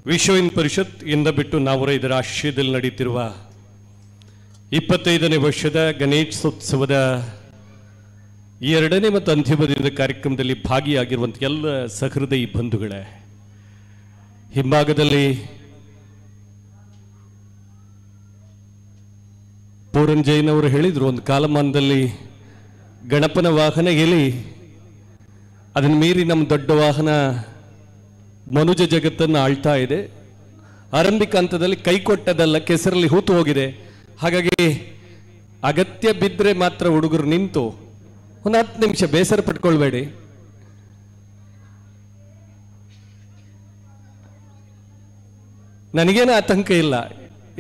ವಿಶ್ವ ಹಿಂದೂ ಪರಿಷತ್ ಇಂದ ಬಿಟ್ಟು ನಾವು ಇದರ ಆಶ್ರಯದಲ್ಲಿ ನಡೆಯುತ್ತಿರುವ 25ನೇ ವರ್ಷದ ಗಣೇಶೋತ್ಸವದ 2ನೇ ಮತ್ತು ಅಂತಿಮ ದಿನದ ಕಾರ್ಯಕ್ರಮದಲ್ಲಿ ಭಾಗಿಯಾಗಿರುವಂಥ ಎಲ್ಲ ಸಹೃದಯಿ ಬಂಧುಗಳೇ, ಹಿಂಭಾಗದಲ್ಲಿ ಪೂರನ್ ಜೈನ್ ಅವರು ಹೇಳಿದರು, ಒಂದು ಕಾಲಮಾನದಲ್ಲಿ ಗಣಪನ ವಾಹನ ಎಲಿ, ಅದನ್ನು ಮೀರಿ ನಮ್ಮ ದೊಡ್ಡ ವಾಹನ ಮನುಜ ಜಗತ್ತನ್ನು ಆಳ್ತಾ ಇದೆ. ಆರಂಭಿಕ ಹಂತದಲ್ಲಿ ಕೈ ಕೊಟ್ಟದಲ್ಲ, ಕೆಸರಲ್ಲಿ ಹೂತು ಹೋಗಿದೆ. ಹಾಗಾಗಿ ಅಗತ್ಯ ಬಿದ್ದರೆ ಮಾತ್ರ ಹುಡುಗರು ನಿಂತು ಒಂದು 10 ನಿಮಿಷ ಬೇಸರ ಪಟ್ಕೊಳ್ಬೇಡಿ. ನನಗೇನು ಆತಂಕ ಇಲ್ಲ,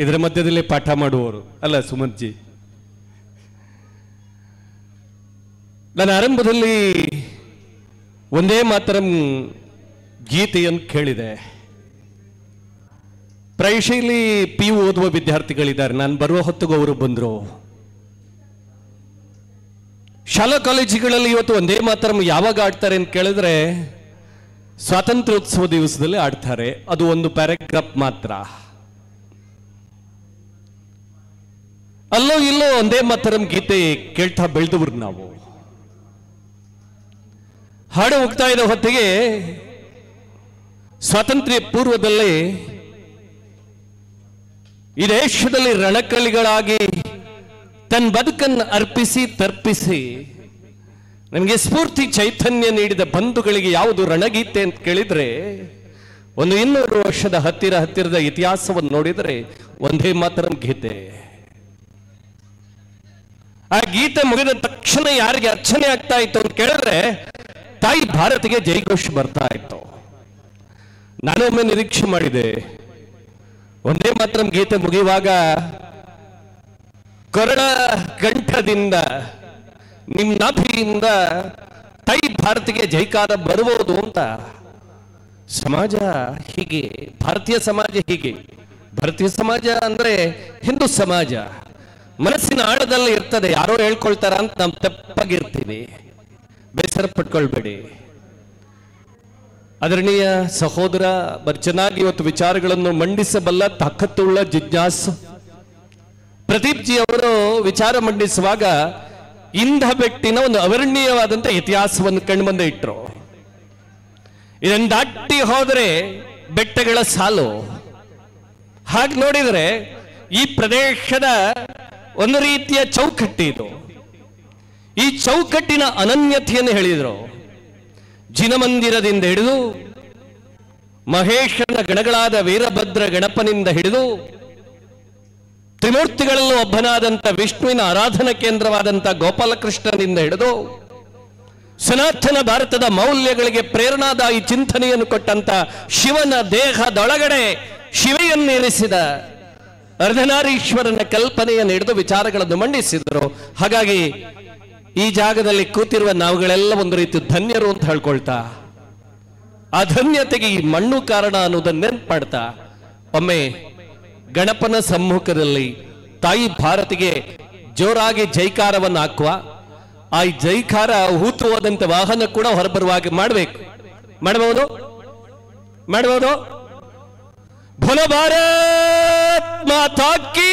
ಇದರ ಮಧ್ಯದಲ್ಲೇ ಪಾಠ ಮಾಡುವವರು ಅಲ್ಲ ಸುಮಂತ್ ಜಿ. ನಾನು ಆರಂಭದಲ್ಲಿ ಒಂದೇ ಮಾತರಂ ಗೀತೆಯನ್ನು ಕೇಳಿದೆ. ಪ್ರಾಯಶಃ PU ಓದುವ ವಿದ್ಯಾರ್ಥಿಗಳಿದ್ದಾರೆ. ನಾನು ಬರುವ ಹೊತ್ತಿಗೂ ಅವರು ಬಂದರು. ಶಾಲಾ ಕಾಲೇಜುಗಳಲ್ಲಿ ಇವತ್ತು ಒಂದೇ ಮಾತರಂ ಯಾವಾಗ ಆಡ್ತಾರೆ ಅಂತ ಕೇಳಿದ್ರೆ ಸ್ವಾತಂತ್ರ್ಯೋತ್ಸವ ದಿವಸದಲ್ಲಿ ಆಡ್ತಾರೆ. ಅದು ಒಂದು ಪ್ಯಾರಾಗ್ರಾಫ್ ಮಾತ್ರ. ಅಲ್ಲೋ ಇಲ್ಲೋ ಒಂದೇ ಮಾತರಂ ಗೀತೆ ಕೇಳ್ತಾ ಬೆಳೆದವರು ನಾವು. ಹಾಡು ಹೋಗ್ತಾ ಇರೋ ಹೊತ್ತಿಗೆ ಸ್ವಾತಂತ್ರ್ಯ ಪೂರ್ವದಲ್ಲೇ ಈ ದೇಶದಲ್ಲಿ ರಣಕಲಿಗಳಾಗಿ ತನ್ನ ಬದುಕನ್ನು ಅರ್ಪಿಸಿ ತರ್ಪಿಸಿ ನನಗೆ ಸ್ಫೂರ್ತಿ ಚೈತನ್ಯ ನೀಡಿದ ಬಂಧುಗಳಿಗೆ ಯಾವುದು ರಣಗೀತೆ ಅಂತ ಕೇಳಿದ್ರೆ, ಒಂದು 200 ವರ್ಷದ ಹತ್ತಿರದ ಇತಿಹಾಸವನ್ನು ನೋಡಿದರೆ ಒಂದೇ ಮಾತರಂ ಗೀತೆ. ಆ ಗೀತೆ ಮುಗಿದ ತಕ್ಷಣ ಯಾರಿಗೆ ಅರ್ಚನೆ ಆಗ್ತಾ ಇತ್ತು ಅಂತ ಕೇಳಿದ್ರೆ ತಾಯಿ ಭಾರತಿಗೆ ಜೈಘೋಷ ಬರ್ತಾ ಇತ್ತು. ನಾನೊಮ್ಮೆ ನಿರೀಕ್ಷೆ ಮಾಡಿದೆ, ಒಂದೇ ಮಾತರಂ ಗೀತೆ ಮುಗಿಯುವಾಗ ಕೊರಳ ಕಂಠದಿಂದ ನಿಮ್ಮ ನಾಭಿಯಿಂದ ತಾಯಿ ಭಾರತಿಗೆ ಜೈಕಾರ ಬರಬಹುದು ಅಂತ. ಸಮಾಜ ಹೀಗೆ, ಭಾರತೀಯ ಸಮಾಜ ಹೀಗೆ. ಭಾರತೀಯ ಸಮಾಜ ಅಂದ್ರೆ ಹಿಂದೂ ಸಮಾಜ ಮನಸ್ಸಿನ ಆಳದಲ್ಲಿ ಇರ್ತದೆ. ಯಾರೋ ಹೇಳ್ಕೊಳ್ತಾರ ಅಂತ ನಾವು ತಪ್ಪಾಗಿರ್ತೀವಿ. ಬೇಸರ ಪಟ್ಕೊಳ್ಬೇಡಿ. ಆದರಣೀಯ ಸಹೋದರ ಚೆನ್ನಾಗಿ ಇವತ್ತು ವಿಚಾರಗಳನ್ನು ಮಂಡಿಸಬಲ್ಲ ತಾಕತ್ತುಳ್ಳ ಜಿಜ್ಞಾಸು ಪ್ರದೀಪ್ ಜಿ ಅವರು ವಿಚಾರ ಮಂಡಿಸುವಾಗ ಇಂಧಬೆಟ್ಟಿನ ಒಂದು ಅವರ್ಣೀಯವಾದಂಥ ಇತಿಹಾಸವನ್ನು ಕಣ್ಮುಂದೆ ಇಟ್ಟರು. ಇದನ್ನು ದಾಟಿ ಹೋದರೆ ಬೆಟ್ಟಗಳ ಸಾಲು. ಹಾಗೆ ನೋಡಿದರೆ ಈ ಪ್ರದೇಶದ ಒಂದು ರೀತಿಯ ಚೌಕಟ್ಟಿದು. ಈ ಚೌಕಟ್ಟಿನ ಅನನ್ಯತೆಯನ್ನು ಹೇಳಿದರು. ಜಿನಮಂದಿರದಿಂದ ಹಿಡಿದು ಮಹೇಶನ ಗಣಗಳಾದ ವೀರಭದ್ರ ಗಣಪನಿಂದ ಹಿಡಿದು ತ್ರಿಮೂರ್ತಿಗಳಲ್ಲೂ ಒಬ್ಬನಾದಂಥ ವಿಷ್ಣುವಿನ ಆರಾಧನಾ ಕೇಂದ್ರವಾದಂಥ ಗೋಪಾಲಕೃಷ್ಣನಿಂದ ಹಿಡಿದು ಸನಾತನ ಭಾರತದ ಮೌಲ್ಯಗಳಿಗೆ ಪ್ರೇರಣಾದಾಯಿ ಚಿಂತನೆಯನ್ನು ಕೊಟ್ಟಂತ ಶಿವನ ದೇಹದೊಳಗಡೆ ಶಿವೆಯನ್ನಿರಿಸಿದ ಅರ್ಧನಾರೀಶ್ವರನ ಕಲ್ಪನೆಯನ್ನು ಹಿಡಿದು ವಿಚಾರಗಳನ್ನು ಮಂಡಿಸಿದರು. ಹಾಗಾಗಿ ಈ ಜಾಗದಲ್ಲಿ ಕೂತಿರುವ ನಾವುಗಳೆಲ್ಲ ಒಂದು ರೀತಿ ಧನ್ಯರು ಅಂತ ಹೇಳ್ಕೊಳ್ತಾ, ಆ ಧನ್ಯತೆಗೆ ಈ ಮಣ್ಣು ಕಾರಣ ಅನ್ನೋದನ್ನ ನೆನಪು ಮಾಡ್ತಾ ಒಮ್ಮೆ ಗಣಪನ ಸಮ್ಮುಖದಲ್ಲಿ ತಾಯಿ ಭಾರತಿಗೆ ಜೋರಾಗಿ ಜೈಕಾರವನ್ನು ಹಾಕುವ. ಆ ಜೈಕಾರ ಹೂತು ಹೋದಂತ ವಾಹನ ಕೂಡ ಹೊರಬರುವಾಗ ಮಾಡಬೇಕು. ಮಾಡಬಹುದು ಮಾಡಬಹುದು. ಭೋಲೋ ಭಾರತ್ ಮಾತಾ ಕೀ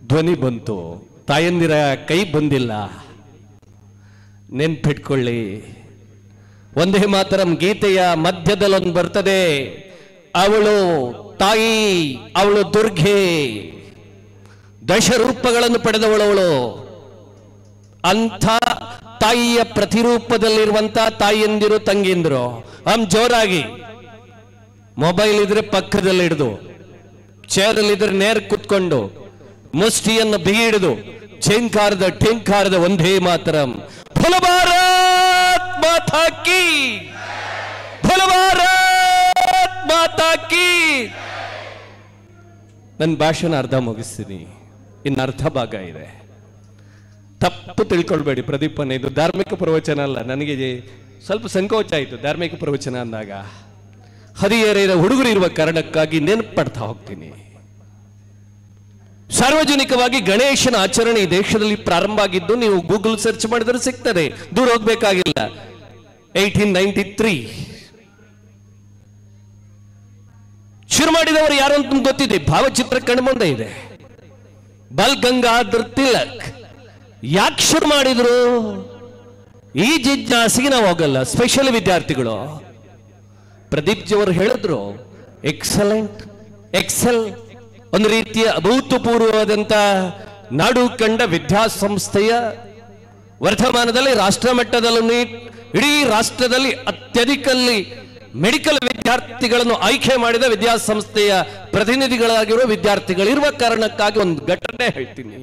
ಧ್ವನಿ ಬಂತು, ತಾಯಂದಿರ ಕೈ ಬಂದಿಲ್ಲ. ನೆನ್ಪಿಟ್ಕೊಳ್ಳಿ, ಒಂದೇ ಮಾತರಂ ಗೀತೆಯ ಮಧ್ಯದಲ್ಲೊಂದು ಬರ್ತದೆ, ಅವಳು ತಾಯಿ, ಅವಳು ದುರ್ಗೆ, ದಶರೂಪಗಳನ್ನು ಪಡೆದವಳವಳು. ಅಂಥ ತಾಯಿಯ ಪ್ರತಿರೂಪದಲ್ಲಿರುವಂತ ತಾಯಿಯಂದಿರು ತಂಗಿಯಂದಿರು ಜೋರಾಗಿ ಮೊಬೈಲ್ ಇದ್ರೆ ಪಕ್ಕದಲ್ಲಿ ಹಿಡಿದು, ಚೇರಲ್ಲಿ ಇದ್ರೆ ನೇರ ಕುತ್ಕೊಂಡು ಮುಷ್ಟಿಯನ್ನು ಬಿಗಿ ಹಿಡಿದು ಠೇಂಕಾರದ ಒಂದೇ ಮಾತರಂ ಭೋಲೋ ಭಾರತ್ ಮಾತಾ ಕೀ, ಭೋಲೋ ಭಾರತ್ ಮಾತಾ ಕೀ. ನನ್ನ ಭಾಷಣ ಅರ್ಧ ಮುಗಿಸ್ತೀನಿ, ಇನ್ನು ಅರ್ಧ ಭಾಗ ಇದೆ. ತಪ್ಪು ತಿಳ್ಕೊಳ್ಬೇಡಿ ಪ್ರದೀಪನ, ಇದು ಧಾರ್ಮಿಕ ಪ್ರವಚನ ಅಲ್ಲ. ನನಗೆ ಸ್ವಲ್ಪ ಸಂಕೋಚ ಆಯಿತು ಧಾರ್ಮಿಕ ಪ್ರವಚನ ಅಂದಾಗ. ಹದಿಹರೆಯದ ಹುಡುಗರು ಇರುವ ಕಾರಣಕ್ಕಾಗಿ ನೆನಪಡ್ತಾ ಹೋಗ್ತೀನಿ. ಸಾರ್ವಜನಿಕವಾಗಿ ಗಣೇಶನ ಆಚರಣೆ ಈ ದೇಶದಲ್ಲಿ ಪ್ರಾರಂಭ ಆಗಿದ್ದು ನೀವು ಗೂಗಲ್ ಸರ್ಚ್ ಮಾಡಿದ್ರೆ ಸಿಗ್ತದೆ, ದೂರ ಹೋಗ್ಬೇಕಾಗಿಲ್ಲ. 1893 ಶುರು ಮಾಡಿದವರು ಯಾರು ಅಂತ ಗೊತ್ತಿದೆ, ಭಾವಚಿತ್ರ ಕಣ್ಮುಂದೆ ಇದೆ. ಬಾಲ್ ಗಂಗಾಧರ್ ತಿಲಕ್ ಯಾಕೆ ಶುರು ಮಾಡಿದ್ರು? ಈ ಜಿಜ್ಞಾಸಿಗೆ ನಾವು ಹೋಗಲ್ಲ. ಸ್ಪೆಷಲ್ ವಿದ್ಯಾರ್ಥಿಗಳು ಪ್ರದೀಪ್ ಜಿ ಅವರು ಹೇಳಿದ್ರು, ಎಕ್ಸಲೆಂಟ್, ಎಕ್ಸೆಲ್, ಒಂದು ರೀತಿಯ ಅಭೂತಪೂರ್ವವಾದಂತ ನಾಡು ಕಂಡ ವಿದ್ಯಾಸಂಸ್ಥೆಯ ವರ್ತಮಾನದಲ್ಲಿ ರಾಷ್ಟ್ರ ಮಟ್ಟದಲ್ಲೂ ಇಡೀ ರಾಷ್ಟ್ರದಲ್ಲಿ ಅತ್ಯಧಿಕಲ್ಲಿ ಮೆಡಿಕಲ್ ವಿದ್ಯಾರ್ಥಿಗಳನ್ನು ಆಯ್ಕೆ ಮಾಡಿದ ವಿದ್ಯಾಸಂಸ್ಥೆಯ ಪ್ರತಿನಿಧಿಗಳಾಗಿರುವ ವಿದ್ಯಾರ್ಥಿಗಳಿರುವ ಕಾರಣಕ್ಕಾಗಿ ಒಂದು ಘಟನೆ ಹೇಳ್ತೀನಿ.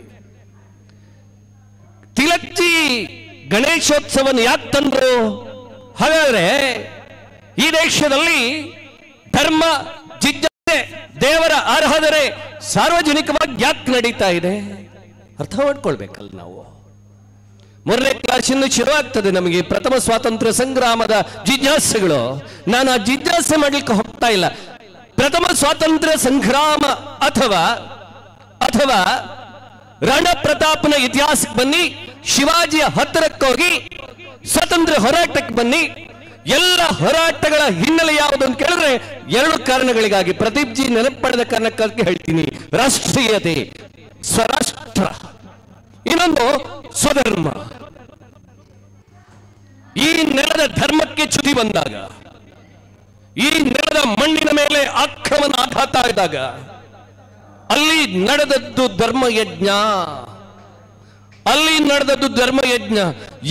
ತಿಲಕ್ಜಿ ಗಣೇಶೋತ್ಸವವನ್ನು ಯಾಕೆ ತಂದ್ರು? ಹಾಗಾದ್ರೆ ಈ ದೇಶದಲ್ಲಿ ಧರ್ಮ ಜಿಜ್ಞಾಸೆ, ದೇವರ ಆರಾಧನೆ ಸಾರ್ವಜನಿಕವಾಗಿ ಯಾಕೆ ನಡೀತಾ ಇದೆ? ಅರ್ಥ ಮಾಡ್ಕೊಳ್ಬೇಕಲ್ಲ ನಾವು. 3ನೇ ಕ್ಲಾಸಿಂದ ಶುರುವಾಗ್ತದೆ ನಮಗೆ ಪ್ರಥಮ ಸ್ವಾತಂತ್ರ್ಯ ಸಂಗ್ರಾಮದ ಜಿಜ್ಞಾಸೆಗಳು. ನಾನು ಆ ಜಿಜ್ಞಾಸೆ ಮಾಡ್ಲಿಕ್ಕೆ ಹೋಗ್ತಾ ಇಲ್ಲ. ಪ್ರಥಮ ಸ್ವಾತಂತ್ರ್ಯ ಸಂಗ್ರಾಮ ಅಥವಾ ರಾಣಾ ಪ್ರತಾಪನ ಇತಿಹಾಸಕ್ಕೆ ಬನ್ನಿ, ಶಿವಾಜಿಯ ಹತ್ತಿರಕ್ಕೆ ಹೋಗಿ ಸ್ವಾತಂತ್ರ್ಯ ಹೋರಾಟಕ್ಕೆ ಬನ್ನಿ. ಎಲ್ಲ ಹೋರಾಟಗಳ ಹಿನ್ನೆಲೆ ಯಾವುದು ಅಂತ ಕೇಳಿದ್ರೆ 2 ಕಾರಣಗಳಿಗಾಗಿ, ಪ್ರದೀಪ್ ಜಿ ನೆನಪು ಪಡೆದ ಕಾರಣಕ್ಕಾಗಿ ಹೇಳ್ತೀನಿ. ರಾಷ್ಟ್ರೀಯತೆ, ಸ್ವರಾಷ್ಟ್ರ, ಇನ್ನೊಂದು ಸ್ವಧರ್ಮ. ಈ ನೆಲದ ಧರ್ಮಕ್ಕೆ ಚ್ಯುತಿ ಬಂದಾಗ, ಈ ನೆಲದ ಮಣ್ಣಿನ ಮೇಲೆ ಆಕ್ರಮಣ ಆಘಾತ ಆದಾಗ ಅಲ್ಲಿ ನಡೆದದ್ದು ಧರ್ಮಯಜ್ಞ.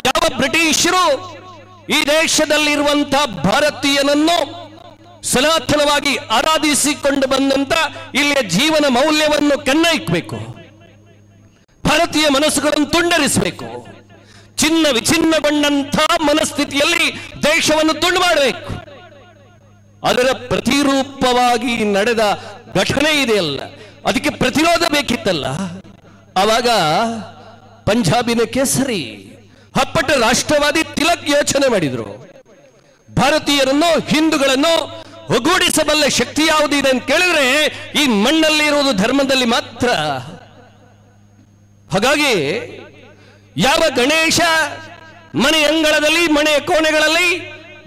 ಯಾವ ಬ್ರಿಟಿಷರು ಈ ದೇಶದಲ್ಲಿರುವಂತಹ ಭಾರತೀಯನನ್ನು ಸನಾತನವಾಗಿ ಆರಾಧಿಸಿಕೊಂಡು ಬಂದಂತ ಇಲ್ಲಿಯ ಜೀವನ ಮೌಲ್ಯವನ್ನು ಕನ್ನಯಿಸಬೇಕು, ಭಾರತೀಯ ಮನಸ್ಸುಗಳನ್ನು ತುಂಡರಿಸಬೇಕು, ಚಿನ್ನ ವಿಚಿನ್ನಗೊಂಡಂಥ ಮನಸ್ಥಿತಿಯಲ್ಲಿ ದೇಶವನ್ನು ತುಂಡು ಮಾಡಬೇಕು. ಅದರ ಪ್ರತಿರೂಪವಾಗಿ ನಡೆದ ಘಟನೆ ಇದೆಯಲ್ಲ, ಅದಕ್ಕೆ ಪ್ರತಿರೋಧ ಬೇಕಿತ್ತಲ್ಲ. ಆವಾಗ ಪಂಜಾಬಿನ ಕೇಸರಿ ಹಪ್ಪಟ ರಾಷ್ಟ್ರವಾದಿ ತಿಲಕ್ ಯೋಚನೆ ಮಾಡಿದ್ರು, ಭಾರತೀಯರನ್ನು ಹಿಂದೂಗಳನ್ನು ಒಗ್ಗೂಡಿಸಬಲ್ಲ ಶಕ್ತಿ ಯಾವುದಿದೆ ಅಂತ ಕೇಳಿದ್ರೆ ಈ ಮಣ್ಣಲ್ಲಿ ಇರುವುದು ಧರ್ಮದಲ್ಲಿ ಮಾತ್ರ. ಹಾಗಾಗಿ ಯಾವ ಗಣೇಶ ಮನೆ ಅಂಗಳದಲ್ಲಿ, ಮನೆಯ ಕೋಣೆಗಳಲ್ಲಿ,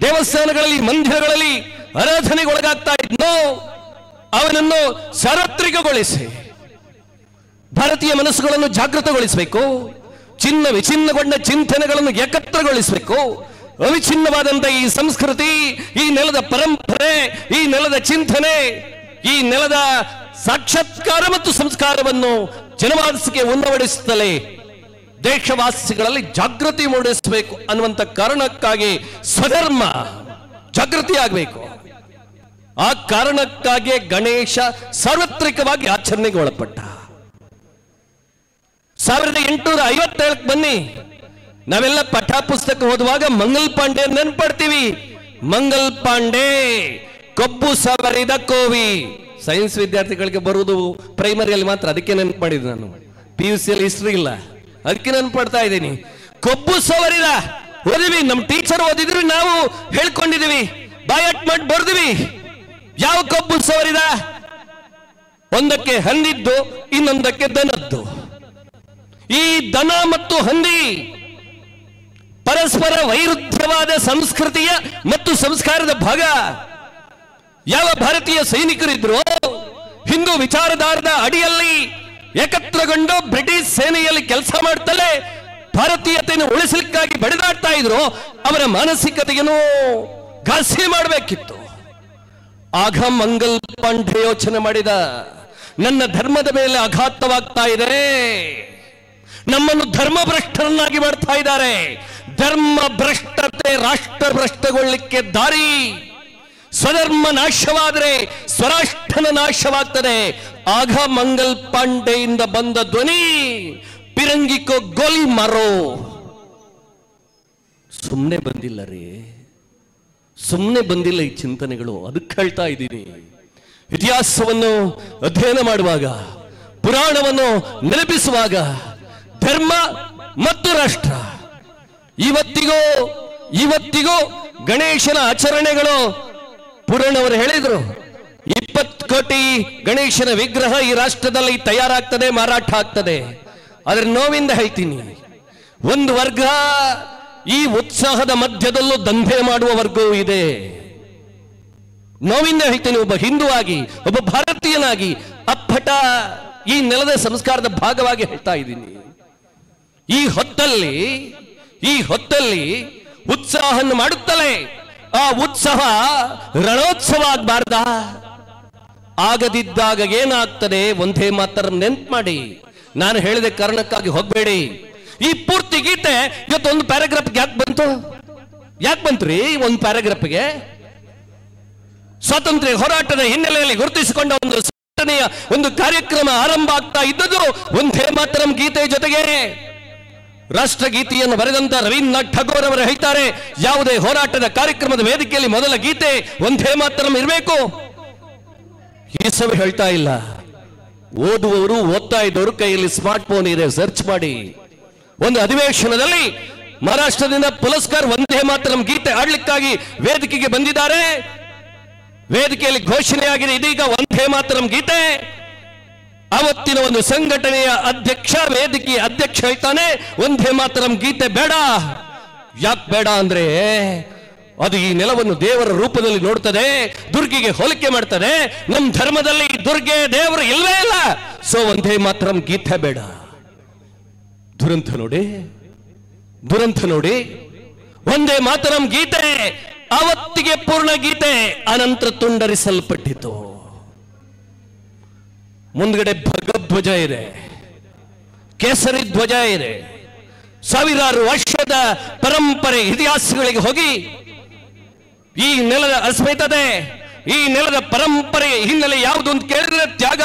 ದೇವಸ್ಥಾನಗಳಲ್ಲಿ, ಮಂದಿರಗಳಲ್ಲಿ ಆರಾಧನೆಗೊಳಗಾಗ್ತಾ ಇದ್ನೋ ಅವನನ್ನು ಸಾರ್ವತ್ರಿಕಗೊಳಿಸಿ ಭಾರತೀಯ ಮನಸ್ಸುಗಳನ್ನು ಜಾಗೃತಗೊಳಿಸಬೇಕು. ಚಿನ್ನ ವಿಚಿನ್ನಗೊಂಡ ಚಿಂತನೆಗಳನ್ನು ಏಕತ್ರಗೊಳಿಸಬೇಕು. ಅವಿಚ್ಛಿನ್ನವಾದಂಥ ಈ ಸಂಸ್ಕೃತಿ, ಈ ನೆಲದ ಪರಂಪರೆ, ಈ ನೆಲದ ಚಿಂತನೆ, ಈ ನೆಲದ ಸಾಕ್ಷಾತ್ಕಾರ ಮತ್ತು ಸಂಸ್ಕಾರವನ್ನು ಜನಮಾನಸಿಗೆ ಉನ್ನವಡಿಸುತ್ತಲೇ ದೇಶವಾಸಿಗಳಲ್ಲಿ ಜಾಗೃತಿ ಮೂಡಿಸಬೇಕು ಅನ್ನುವಂಥ ಕಾರಣಕ್ಕಾಗಿ ಸ್ವಧರ್ಮ ಜಾಗೃತಿ ಆಗಬೇಕು. ಆ ಕಾರಣಕ್ಕಾಗಿ ಗಣೇಶ ಸಾರ್ವತ್ರಿಕವಾಗಿ ಆಚರಣೆಗೆ ಒಳಪಟ್ಟ. 1857 ಬನ್ನಿ, ನಾವೆಲ್ಲ ಪಠ್ಯ ಪುಸ್ತಕ ಓದುವಾಗ ಮಂಗಲ್ ಪಾಂಡೆ ನೆನ್ಪಡ್ತೀವಿ. ಮಂಗಲ್ ಪಾಂಡೆ ಕಬ್ಬು ಸವರಿದ ಕೋವಿ. ಸೈನ್ಸ್ ವಿದ್ಯಾರ್ಥಿಗಳಿಗೆ ಬರುವುದು ಪ್ರೈಮರಿಯಲ್ಲಿ ಮಾತ್ರ, ಅದಕ್ಕೆ ನೆನ್ಪು ಮಾಡಿದ್ದು ನಾನು. PUC ಅಲ್ಲಿ ಹಿಸ್ಟ್ರಿ ಇಲ್ಲ, ಅದಕ್ಕೆ ನೆನ್ಪಡ್ತಾ ಇದ್ದೀನಿ. ಕಬ್ಬು ಸವರಿದ ಓದಿವಿ, ನಮ್ಮ ಟೀಚರ್ ಓದಿದ್ರು, ನಾವು ಹೇಳ್ಕೊಂಡಿದೀವಿ, ಬಾಯಟ್ ಮಾಡಿ ಬರ್ದಿವಿ. ಯಾವ ಕಬ್ಬು ಸವರಿದ? ಒಂದಕ್ಕೆ ಹಂದಿದ್ದು, ಇನ್ನೊಂದಕ್ಕೆ ದನದ್ದು. ಈ ದನ ಮತ್ತು ಹಂದಿ ಪರಸ್ಪರ ವೈರುಧ್ಯವಾದ ಸಂಸ್ಕೃತಿಯ ಮತ್ತು ಸಂಸ್ಕಾರದ ಭಾಗ. ಯಾವ ಭಾರತೀಯ ಸೈನಿಕರಿದ್ರು ಹಿಂದೂ ವಿಚಾರಧಾರದ ಅಡಿಯಲ್ಲಿ ಏಕತ್ರಗೊಂಡು ಬ್ರಿಟಿಷ್ ಸೇನೆಯಲ್ಲಿ ಕೆಲಸ ಮಾಡ್ತಲೇ ಭಾರತೀಯತೆಯನ್ನು ಉಳಿಸಲಿಕ್ಕಾಗಿ ಬಡಿದಾಡ್ತಾ ಇದ್ರು, ಅವರ ಮಾನಸಿಕತೆಯನ್ನು ಘಾಸಿ ಮಾಡಬೇಕಿತ್ತು. ಆಗ ಮಂಗಲ್ ಪಾಂಡೆ ಯೋಚನೆ ಮಾಡಿದ, ನನ್ನ ಧರ್ಮದ ಮೇಲೆ ಆಘಾತವಾಗ್ತಾ ಇದೆ, ನಮ್ಮನ್ನು ಧರ್ಮ ಭ್ರಷ್ಟರನ್ನಾಗಿ ಮಾಡ್ತಾ ಇದ್ದಾರೆ. ಧರ್ಮ ಭ್ರಷ್ಟತೆ ರಾಷ್ಟ್ರ ಭ್ರಷ್ಟಗೊಳ್ಳಲಿಕ್ಕೆ ದಾರಿ. ಸ್ವಧರ್ಮ ನಾಶವಾದರೆ ಸ್ವರಾಷ್ಟ್ರನ ನಾಶವಾಗ್ತದೆ. ಆಗ ಮಂಗಲ್ ಪಾಂಡೆಯಿಂದ ಬಂದ ಧ್ವನಿ, ಪಿರಂಗಿಕೋ ಗೋಲಿ ಮಾರೋ. ಸುಮ್ಮನೆ ಬಂದಿಲ್ಲ ರೀ, ಸುಮ್ಮನೆ ಬಂದಿಲ್ಲ ಈ ಚಿಂತನೆಗಳು. ಅದಕ್ಕೆ ಹೇಳ್ತಾ ಇದ್ದೀನಿ, ಇತಿಹಾಸವನ್ನು ಅಧ್ಯಯನ ಮಾಡುವಾಗ, ಪುರಾಣವನ್ನು ನೆನಪಿಸುವಾಗ ಧರ್ಮ ಮತ್ತು ರಾಷ್ಟ್ರ ಇವತ್ತಿಗೂ ಗಣೇಶನ ಆಚರಣೆಗಳು. ಪುರಾಣವರು ಹೇಳಿದ್ರು 20 ಕೋಟಿ ಗಣೇಶನ ವಿಗ್ರಹ ಈ ರಾಷ್ಟ್ರದಲ್ಲಿ ತಯಾರಾಗ್ತದೆ, ಮಾರಾಟ ಆಗ್ತದೆ. ಅದರ ನೋವಿಂದ ಹೇಳ್ತೀನಿ, ಒಂದು ವರ್ಗ ಈ ಉತ್ಸಾಹದ ಮಧ್ಯದಲ್ಲೂ ದಂಧೆ ಮಾಡುವ ವರ್ಗವೂ ಇದೆ. ನೋವಿಂದ ಹೇಳ್ತೀನಿ, ಒಬ್ಬ ಹಿಂದೂ ಆಗಿ, ಒಬ್ಬ ಭಾರತೀಯನಾಗಿ, ಅಪ್ಪಟ ಈ ನೆಲದ ಸಂಸ್ಕಾರದ ಭಾಗವಾಗಿ ಹೇಳ್ತಾ ಇದ್ದೀನಿ. ಈ ಹೊತ್ತಲ್ಲಿ ಉತ್ಸಾಹವನ್ನು ಮಾಡುತ್ತಲೇ ಆ ಉತ್ಸಾಹ ರಣೋತ್ಸವ ಆಗಬಾರ್ದ? ಆಗದಿದ್ದಾಗ ಏನಾಗ್ತದೆ ಒಂದೇ ಮಾತ್ರ ನೆನ್ಪು ಮಾಡಿ. ನಾನು ಹೇಳಿದ ಕಾರಣಕ್ಕಾಗಿ ಹೋಗ್ಬೇಡಿ. ಈ ಪೂರ್ತಿ ಗೀತೆ ಇವತ್ತು ಒಂದು ಪ್ಯಾರಾಗ್ರಾಫ್ಗೆ ಯಾಕೆ ಬಂತ್ರಿ? ಒಂದು ಪ್ಯಾರಾಗ್ರಾಫ್ಗೆ ಸ್ವಾತಂತ್ರ್ಯ ಹೋರಾಟದ ಹಿನ್ನೆಲೆಯಲ್ಲಿ ಗುರುತಿಸಿಕೊಂಡ ಒಂದು ಸಂಘಟನೆಯ ಒಂದು ಕಾರ್ಯಕ್ರಮ ಆರಂಭ ಆಗ್ತಾ ಇದ್ದದ್ದು ಒಂದೇ ಮಾತರಂ ಗೀತೆ ಜೊತೆಗೆ. ರಾಷ್ಟ್ರಗೀತೆಯನ್ನು ಬರೆದಂತ ರವೀಂದ್ರನಾಥ್ ಠಾಗೋರ್ ಅವರು ಹೇಳ್ತಾರೆ, ಯಾವುದೇ ಹೋರಾಟದ ಕಾರ್ಯಕ್ರಮದ ವೇದಿಕೆಯಲ್ಲಿ ಮೊದಲ ಗೀತೆ ಒಂದೇ ಮಾತರಂ ಇರಬೇಕು. ಈ ಸಭೆ ಹೇಳ್ತಾ ಇಲ್ಲ, ಓದುವವರು, ಓದ್ತಾ ಇದ್ದವರು ಕೈಯಲ್ಲಿ ಸ್ಮಾರ್ಟ್ ಫೋನ್ ಇದೆ, ಸರ್ಚ್ ಮಾಡಿ. ಒಂದು ಅಧಿವೇಶನದಲ್ಲಿ ಮಹಾರಾಷ್ಟ್ರದಿಂದ ಪುಲಸ್ಕರ್ ಒಂದೇ ಮಾತರಂ ಗೀತೆ ಆಡ್ಲಿಕ್ಕಾಗಿ ವೇದಿಕೆಗೆ ಬಂದಿದ್ದಾರೆ. ವೇದಿಕೆಯಲ್ಲಿ ಘೋಷಣೆಯಾಗಿದೆ, ಇದೀಗ ಒಂದೇ ಮಾತರಂ ಗೀತೆ. ಅವತ್ತಿನ ಒಂದು ಸಂಘಟನೆಯ ಅಧ್ಯಕ್ಷ, ವೇದಿಕೆಯ ಅಧ್ಯಕ್ಷ ಹೇಳ್ತಾನೆ, ಒಂದೇ ಮಾತರಂ ಗೀತೆ ಬೇಡ. ಯಾಕೆ ಬೇಡ ಅಂದ್ರೆ ಅದು ಈ ನೆಲವನ್ನು ದೇವರ ರೂಪದಲ್ಲಿ ನೋಡ್ತದೆ, ದುರ್ಗಿಗೆ ಹೋಲಿಕೆ ಮಾಡ್ತದೆ. ನಮ್ಮ ಧರ್ಮದಲ್ಲಿ ದುರ್ಗೆ ದೇವರು ಇಲ್ಲವೇ ಇಲ್ಲ, ಸೊ ಒಂದೇ ಮಾತರಂ ಗೀತೆ ಬೇಡ. ದುರಂತ ನೋಡಿ, ಒಂದೇ ಮಾತರಂ ಗೀತೆ ಅವತ್ತಿಗೆ ಪೂರ್ಣ ಗೀತೆ, ಅನಂತರ ತುಂಡರಿಸಲ್ಪಟ್ಟಿತು. ಮುಂದ್ಗಡೆ ಭಗಧ್ವಜ ಇದೆ, ಕೇಸರಿ ಧ್ವಜ ಇದೆ. ಸಾವಿರಾರು ವರ್ಷದ ಪರಂಪರೆ ಇತಿಹಾಸಗಳಿಗೆ ಹೋಗಿ ಈ ನೆಲದ ಅಸ್ಮಿತತೆ, ಈ ನೆಲದ ಪರಂಪರೆ ಹಿನ್ನೆಲೆ ಯಾವುದು ಅಂತ ಕೇಳಿದ್ರೆ ತ್ಯಾಗ.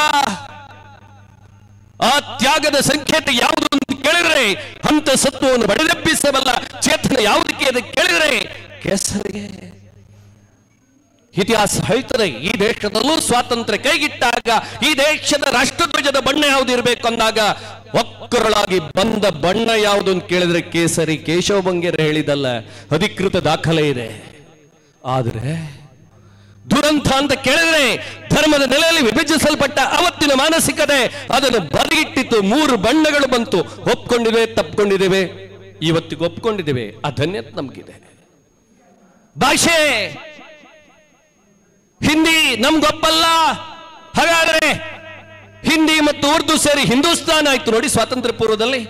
ಆ ತ್ಯಾಗದ ಸಂಕೇತ ಯಾವುದು ಅಂತ ಕೇಳಿದ್ರೆ, ಅಂತ ಸತ್ವವನ್ನು ಬಡಿದೆಬ್ಬಿಸಬಲ್ಲ ಚೇತನ ಯಾವುದಕ್ಕೆ ಅಂತ ಕೇಳಿದ್ರೆ ಕೇಸರಿಗೆ. ಇತಿಹಾಸ ಹೇಳ್ತದೆ, ಈ ದೇಶದಲ್ಲೂ ಸ್ವಾತಂತ್ರ್ಯ ಕೈಗಿಟ್ಟಾಗ ಈ ದೇಶದ ರಾಷ್ಟ್ರಧ್ವಜದ ಬಣ್ಣ ಯಾವುದು ಇರಬೇಕು ಅಂದಾಗ ಒಕ್ಕರಳಾಗಿ ಬಂದ ಬಣ್ಣ ಯಾವುದು ಅಂತ ಕೇಳಿದ್ರೆ ಕೇಸರಿ. ಕೇಶವ ಬಂಗೇರ ಹೇಳಿದಲ್ಲ, ಅಧಿಕೃತ ದಾಖಲೆ ಇದೆ. ಆದರೆ ದುರಂತ ಅಂತ ಕೇಳಿದ್ರೆ ಧರ್ಮದ ನೆಲೆಯಲ್ಲಿ ವಿಭಜಿಸಲ್ಪಟ್ಟ ಅವತ್ತಿನ ಮಾನಸಿಕತೆ ಅದನ್ನು ಬದಿಗಿಟ್ಟಿತ್ತು. 3 ಬಣ್ಣಗಳು ಬಂತು. ಒಪ್ಕೊಂಡಿದ್ದೇವೆ, ತಪ್ಪಿಕೊಂಡಿದ್ದೇವೆ, ಇವತ್ತಿಗೆ ಒಪ್ಕೊಂಡಿದ್ದೇವೆ. ಆ ಧನ್ಯತೆ ನಮಗಿದೆ. ಭಾಷೆ ಹಿಂದಿ ನಮ್ಗೊಪ್ಪಲ್ಲ. ಹಾಗಾದ್ರೆ ಹಿಂದಿ ಮತ್ತು ಉರ್ದು ಸೇರಿ ಹಿಂದೂಸ್ತಾನ್ ಆಯ್ತು ನೋಡಿ ಸ್ವಾತಂತ್ರ್ಯ ಪೂರ್ವದಲ್ಲಿ.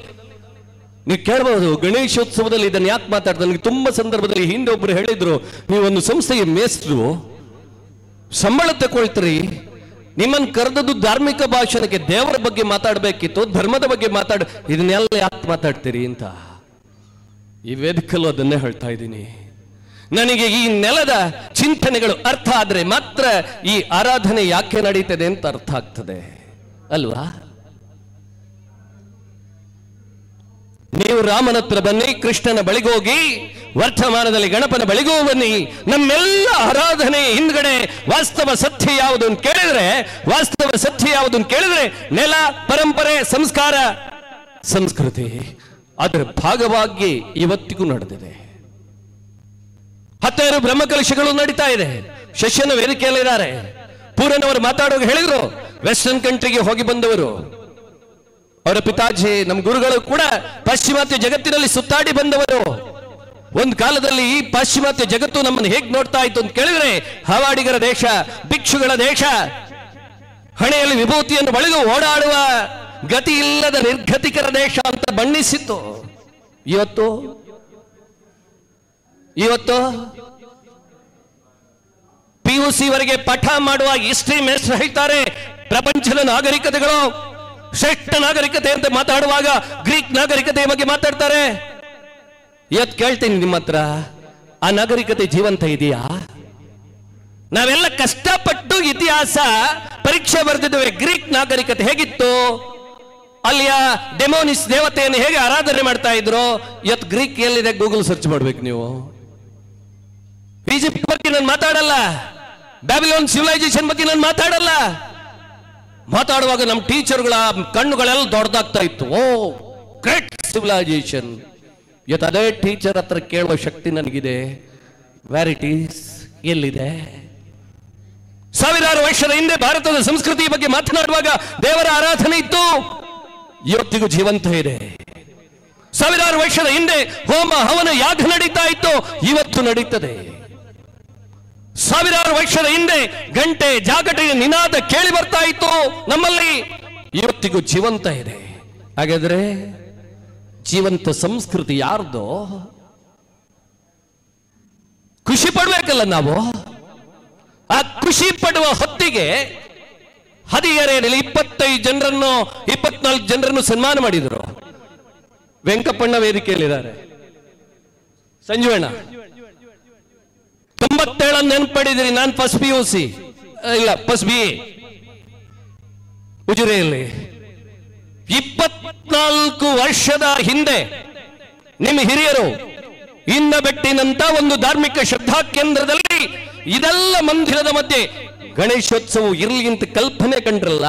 ನೀವು ಕೇಳಬಹುದು, ಗಣೇಶೋತ್ಸವದಲ್ಲಿ ಇದನ್ನು ಯಾಕೆ ಮಾತಾಡ್ತಾರೆ? ನನಗೆ ತುಂಬಾ ಸಂದರ್ಭದಲ್ಲಿ ಹಿಂದೆ ಒಬ್ರು ಹೇಳಿದ್ರು, ನೀವೊಂದು ಸಂಸ್ಥೆಯ ಮೇಸ್ಟ್ರು, ಸಂಬಳ ತಗೊಳ್ತೀರಿ, ನಿಮ್ಮನ್ನು ಕರೆದದ್ದು ಧಾರ್ಮಿಕ ಭಾಷಣಕ್ಕೆ, ದೇವರ ಬಗ್ಗೆ ಮಾತಾಡಬೇಕಿತ್ತು, ಧರ್ಮದ ಬಗ್ಗೆ ಇದನ್ನೆಲ್ಲ ಯಾಕೆ ಮಾತಾಡ್ತೀರಿ ಅಂತ. ಈ ವೇದಿಕಲ್ಲೂ ಅದನ್ನೇ ಹೇಳ್ತಾ ಇದ್ದೀನಿ. ನನಗೆ ಈ ನೆಲದ ಚಿಂತನೆಗಳು ಅರ್ಥ ಆದ್ರೆ ಮಾತ್ರ ಈ ಆರಾಧನೆ ಯಾಕೆ ನಡೀತದೆ ಅಂತ ಅರ್ಥ ಆಗ್ತದೆ ಅಲ್ವಾ? ನೀವು ರಾಮನ ಹತ್ರ ಬನ್ನಿ, ಕೃಷ್ಣನ ಬಳಿಗೋಗಿ, ವರ್ತಮಾನದಲ್ಲಿ ಗಣಪನ ಬಳಿಗೂ ಬನ್ನಿ. ನಮ್ಮೆಲ್ಲ ಆರಾಧನೆ ಹಿಂದ್ಗಡೆ ವಾಸ್ತವ ಸತ್ಯ ಯಾವುದು ಅಂತ ಕೇಳಿದ್ರೆ ನೆಲ, ಪರಂಪರೆ, ಸಂಸ್ಕಾರ, ಸಂಸ್ಕೃತಿ ಅದರ ಭಾಗವಾಗಿ ಇವತ್ತಿಗೂ ನಡೆದಿದೆ. 10 ಬ್ರಹ್ಮಕಲಶಗಳು ನಡೀತಾ ಇದೆ. ಶಶಿಯನ ವೇದಿಕೆಯಲ್ಲಿದ್ದಾರೆ. ಪೂರನವರು ಮಾತಾಡುವಾಗ ಹೇಳಿದ್ರು, ವೆಸ್ಟರ್ನ್ ಕಂಟ್ರಿಗೆ ಹೋಗಿ ಬಂದವರು, ಅವರ ಪಿತಾಜಿ ನಮ್ಮ ಗುರುಗಳು ಕೂಡ ಪಾಶ್ಚಿಮಾತ್ಯ ಜಗತ್ತಿನಲ್ಲಿ ಸುತ್ತಾಡಿ ಬಂದವರು. ಒಂದು ಕಾಲದಲ್ಲಿ ಈ ಪಾಶ್ಚಿಮಾತ್ಯ ಜಗತ್ತು ನಮ್ಮನ್ನು ಹೇಗೆ ನೋಡ್ತಾ ಇತ್ತು ಅಂತ ಕೇಳಿದ್ರೆ, ಹಾವಾಡಿಗರ ದೇಶ, ಭಿಕ್ಷುಗಳ ದೇಶ, ಹಣೆಯಲ್ಲಿ ವಿಭೂತಿಯನ್ನು ಬಳಿದು ಓಡಾಡುವ ಗತಿ ಇಲ್ಲದ ನಿರ್ಗತಿಕರ ದೇಶ ಅಂತ ಬಣ್ಣಿಸಿತ್ತು. ಇವತ್ತು PUC ವರೆಗೆ ಪಾಠ ಮಾಡುವ ಹಿಸ್ಟ್ರಿ ಮೇಸ್ಟರ್ ಹೇಳ್ತಾರೆ, ಪ್ರಪಂಚದ ನಾಗರಿಕತೆಗಳು ಶ್ರೇಷ್ಠ ನಾಗರಿಕತೆ ಅಂತ ಮಾತಾಡುವಾಗ ಗ್ರೀಕ್ ನಾಗರಿಕತೆ ಬಗ್ಗೆ ಮಾತಾಡ್ತಾರೆ. ಇವತ್ತು ಕೇಳ್ತೀನಿ ನಿಮ್ಮ ಹತ್ರ, ಆ ನಾಗರಿಕತೆ ಜೀವಂತ ಇದೆಯಾ? ನಾವೆಲ್ಲ ಕಷ್ಟಪಟ್ಟು ಇತಿಹಾಸ ಪರೀಕ್ಷೆ ಬರೆದಿದ್ದೇವೆ. ಗ್ರೀಕ್ ನಾಗರಿಕತೆ ಹೇಗಿತ್ತು, ಅಲ್ಲಿಯ ಡೆಮೋನಿಸ್ ದೇವತೆಯನ್ನು ಹೇಗೆ ಆರಾಧನೆ ಮಾಡ್ತಾ ಇದ್ರು, ಇವತ್ತು ಗ್ರೀಕ್ ಎಲ್ಲಿದೆ ಗೂಗಲ್ ಸರ್ಚ್ ಮಾಡ್ಬೇಕು ನೀವು. ಈಜಿಪ್ಟ್ ಬಗ್ಗೆ ನಾನು ಮಾತಾಡಲ್ಲ, ಬ್ಯಾಬಿಲೋನ್ ಸಿವಿಲೈಸೇಷನ್ ಬಗ್ಗೆ ನಾನು ಮಾತಾಡಲ್ಲ. ಮಾತಾಡುವಾಗ ನಮ್ಮ ಟೀಚರ್ಗಳ ಕಣ್ಣುಗಳೆಲ್ಲ ದೊಡ್ಡದಾಗ್ತಾ ಇತ್ತು. ಓ ಗ್ರೇಟ್ ಸಿವಿಲೈಸೇಷನ್. ಇವತ್ತು ಅದೇ ಟೀಚರ್ ಹತ್ರ ಕೇಳುವ ಶಕ್ತಿ ನನಗಿದೆ. ವ್ಯಾರಿಟೀಸ್ ಎಲ್ಲಿದೆ? ಸಾವಿರಾರು ವರ್ಷದ ಹಿಂದೆ ಭಾರತದ ಸಂಸ್ಕೃತಿ ಬಗ್ಗೆ ಮಾತನಾಡುವಾಗ ದೇವರ ಆರಾಧನೆ ಇತ್ತು, ಇವತ್ತಿಗೂ ಜೀವಂತ ಇದೆ. ಸಾವಿರಾರು ವರ್ಷದ ಹಿಂದೆ ಹೋಮ ಹವನ ಯಾಗ ನಡೀತಾ ಇತ್ತು, ಇವತ್ತು ನಡೀತದೆ. ಸಾವಿರಾರು ವರ್ಷದ ಹಿಂದೆ ಗಂಟೆ ಜಾಗಟೆಯ ನಿನಾದ ಕೇಳಿ ಬರ್ತಾ ಇತ್ತು ನಮ್ಮಲ್ಲಿ, ಇವತ್ತಿಗೂ ಜೀವಂತ ಇದೆ. ಹಾಗಾದ್ರೆ ಜೀವಂತ ಸಂಸ್ಕೃತಿ ಯಾರ್ದೋ? ಖುಷಿ ಪಡ್ಬೇಕಲ್ಲ ನಾವು. ಆ ಖುಷಿ ಪಡುವ ಹೊತ್ತಿಗೆ ಹದಿಹರೆಯಲ್ಲಿ 25 ಜನರನ್ನು 24 ಜನರನ್ನು ಸನ್ಮಾನ ಮಾಡಿದರು. ವೆಂಕಪ್ಪಣ್ಣ ವೇದಿಕೆಯಲ್ಲಿದ್ದಾರೆ, ಸಂಜೀವಣ್ಣ 97 ನೆನ್ಪಡಿದ್ರಿ. ನಾನು ಫಸ್ಟ್ PUC ಇಲ್ಲ ಫಸ್ಟ್ BA ಉಜಿರೆಯಲ್ಲಿ 24 ವರ್ಷದ ಹಿಂದೆ ನಿಮ್ಮ ಹಿರಿಯರು ಇನ್ನಬೆಟ್ಟಿನಂತ ಒಂದು ಧಾರ್ಮಿಕ ಶ್ರದ್ಧಾ ಕೇಂದ್ರದಲ್ಲಿ ಇದೆಲ್ಲ ಮಂದಿರದ ಮಧ್ಯೆ ಗಣೇಶೋತ್ಸವ ಇರಲಿ ಅಂತ ಕಲ್ಪನೆ ಕಂಡ್ರಲ್ಲ,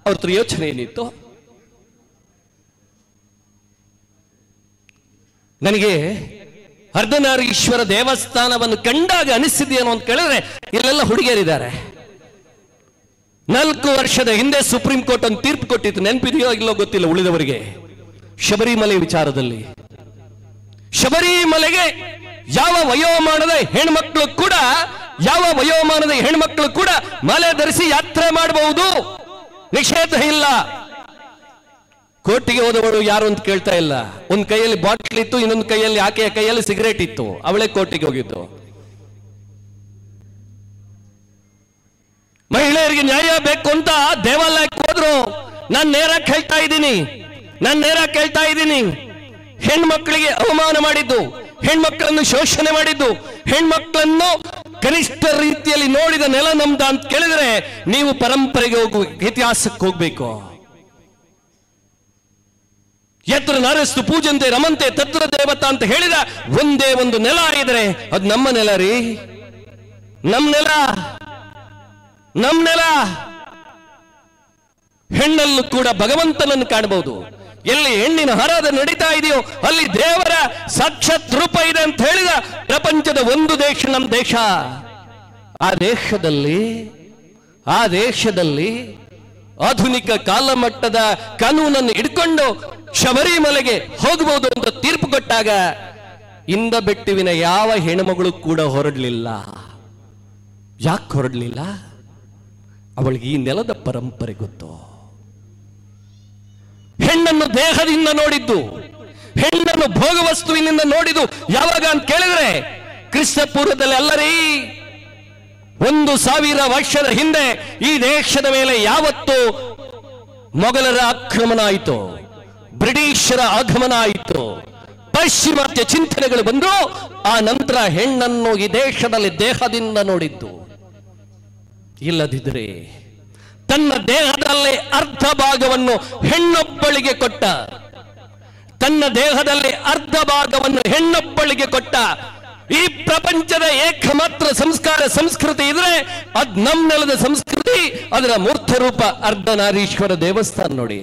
ಅವ್ರ ಯೋಚನೆ ಏನಿತ್ತು? ನನಗೆ ಅರ್ಧನಾರೀಶ್ವರ ದೇವಸ್ಥಾನವನ್ನು ಕಂಡಾಗ ಅನಿಸಿದ್ದೇನೋ ಅಂತ ಕೇಳಿದ್ರೆ, ಇಲ್ಲೆಲ್ಲ ಹುಡುಗಿಯರಿದ್ದಾರೆ. 4 ವರ್ಷದ ಹಿಂದೆ ಸುಪ್ರೀಂ ಕೋರ್ಟ್ ಒಂದು ತೀರ್ಪು ಕೊಟ್ಟಿತ್ತು, ನೆನಪಿದೆಯೋ ಇಲ್ಲೋ ಗೊತ್ತಿಲ್ಲ ಉಳಿದವರಿಗೆ. ಶಬರಿಮಲೆ ವಿಚಾರದಲ್ಲಿ ಶಬರಿಮಲೆಗೆ ಯಾವ ವಯೋಮಾನದ ಹೆಣ್ಮಕ್ಳು ಕೂಡ ಮಾಲೆ ಧರಿಸಿ ಯಾತ್ರೆ ಮಾಡಬಹುದು, ನಿಷೇಧ ಇಲ್ಲ. ಕೋರ್ಟಿಗೆ ಹೋದವಳು ಯಾರು ಅಂತ ಕೇಳ್ತಾ ಇಲ್ಲ. ಒಂದ್ ಕೈಯಲ್ಲಿ ಬಾಟ್ಲ್ ಇತ್ತು, ಇನ್ನೊಂದು ಕೈಯಲ್ಲಿ ಆಕೆಯ ಕೈಯಲ್ಲಿ ಸಿಗರೇಟ್ ಇತ್ತು, ಅವಳೇ ಕೋರ್ಟಿಗೆ ಹೋಗಿದ್ದು. ಮಹಿಳೆಯರಿಗೆ ನ್ಯಾಯ ಬೇಕು ಅಂತ ದೇವಾಲಯಕ್ಕೆ ಹೋದ್ರು. ನಾನು ನೇರ ಕೇಳ್ತಾ ಇದ್ದೀನಿ, ಹೆಣ್ಮಕ್ಳಿಗೆ ಅವಮಾನ ಮಾಡಿದ್ದು, ಹೆಣ್ಮಕ್ಳನ್ನು ಶೋಷಣೆ ಮಾಡಿದ್ದು, ಹೆಣ್ಮಕ್ಳನ್ನು ಕನಿಷ್ಠ ರೀತಿಯಲ್ಲಿ ನೋಡಿದ ನೆಲ ನಮ್ದ ಅಂತ ಕೇಳಿದ್ರೆ ನೀವು ಪರಂಪರೆಗೆ ಇತಿಹಾಸಕ್ಕೆ ಹೋಗ್ಬೇಕು. ಯತ್ರ ನರಸ್ತು ಪೂಜಂತೆ ರಮಂತೆ ತತ್ರ ದೇವತಾ ಅಂತ ಹೇಳಿದ ಒಂದೇ ಒಂದು ನೆಲ ಇದ್ರೆ ಅದು ನಮ್ಮ ನೆಲ ರೀ, ನಮ್ ನೆಲ. ಹೆಣ್ಣಲ್ಲೂ ಕೂಡ ಭಗವಂತನನ್ನು ಕಾಣಬಹುದು. ಎಲ್ಲಿ ಹೆಣ್ಣಿನ ಆರಾಧನೆ ನಡೀತಾ ಇದೆಯೋ ಅಲ್ಲಿ ದೇವರ ಸಾಕ್ಷಾತ್ ರೂಪ ಇದೆ ಅಂತ ಹೇಳಿದ ಪ್ರಪಂಚದ ಒಂದು ದೇಶ ನಮ್ಮ ದೇಶ. ಆ ದೇಶದಲ್ಲಿ ಆಧುನಿಕ ಕಾಲಮಟ್ಟದ ಕಾನೂನನ್ನು ಇಟ್ಕೊಂಡು ಶಬರಿಮಲೆಗೆ ಹೋಗಬಹುದು ಅಂತ ತೀರ್ಪು ಕೊಟ್ಟಾಗ ಇಂದಬೆಟ್ಟುವಿನ ಯಾವ ಹೆಣ್ಮಗಳು ಕೂಡ ಹೊರಡಲಿಲ್ಲ. ಯಾಕೆ ಹೊರಡಲಿಲ್ಲ? ಅವಳಿಗೆ ಈ ನೆಲದ ಪರಂಪರೆ ಗೊತ್ತು. ಹೆಣ್ಣನ್ನು ದೇಹದಿಂದ ನೋಡಿದ್ದು, ಹೆಣ್ಣನ್ನು ಭೋಗವಸ್ತುವಿನಿಂದ ನೋಡಿದ್ದು ಯಾವಾಗ ಅಂತ ಕೇಳಿದ್ರೆ ಕ್ರಿಸ್ತ ಪೂರ್ವದಲ್ಲಿ ಅಲ್ಲರೀ. 1000 ವರ್ಷದ ಹಿಂದೆ ಈ ದೇಶದ ಮೇಲೆ ಯಾವತ್ತು ಮೊಘಲರ ಆಕ್ರಮಣ ಆಯಿತು, ಬ್ರಿಟಿಷರ ಆಗಮನ ಆಯಿತು, ಪಾಶ್ಚಿಮಾತ್ಯ ಚಿಂತನೆಗಳು ಬಂದು ಆ ನಂತರ ಹೆಣ್ಣನ್ನು ಈ ದೇಶದಲ್ಲಿ ದೇಹದಿಂದ ನೋಡಿದ್ದು. ಇಲ್ಲದಿದ್ದರೆ ತನ್ನ ದೇಹದಲ್ಲಿ ಅರ್ಧ ಭಾಗವನ್ನು ಹೆಣ್ಣೊಬ್ಬಳಿಗೆ ಕೊಟ್ಟ ಈ ಪ್ರಪಂಚದ ಏಕಮಾತ್ರ ಸಂಸ್ಕೃತಿ ಇದ್ರೆ ಅದ್ ನಮ್ಮ ನೆಲದ ಸಂಸ್ಕೃತಿ. ಅದರ ಮೂರ್ತ ರೂಪ ಅರ್ಧನಾರೀಶ್ವರ ದೇವಸ್ಥಾನ ನೋಡಿ.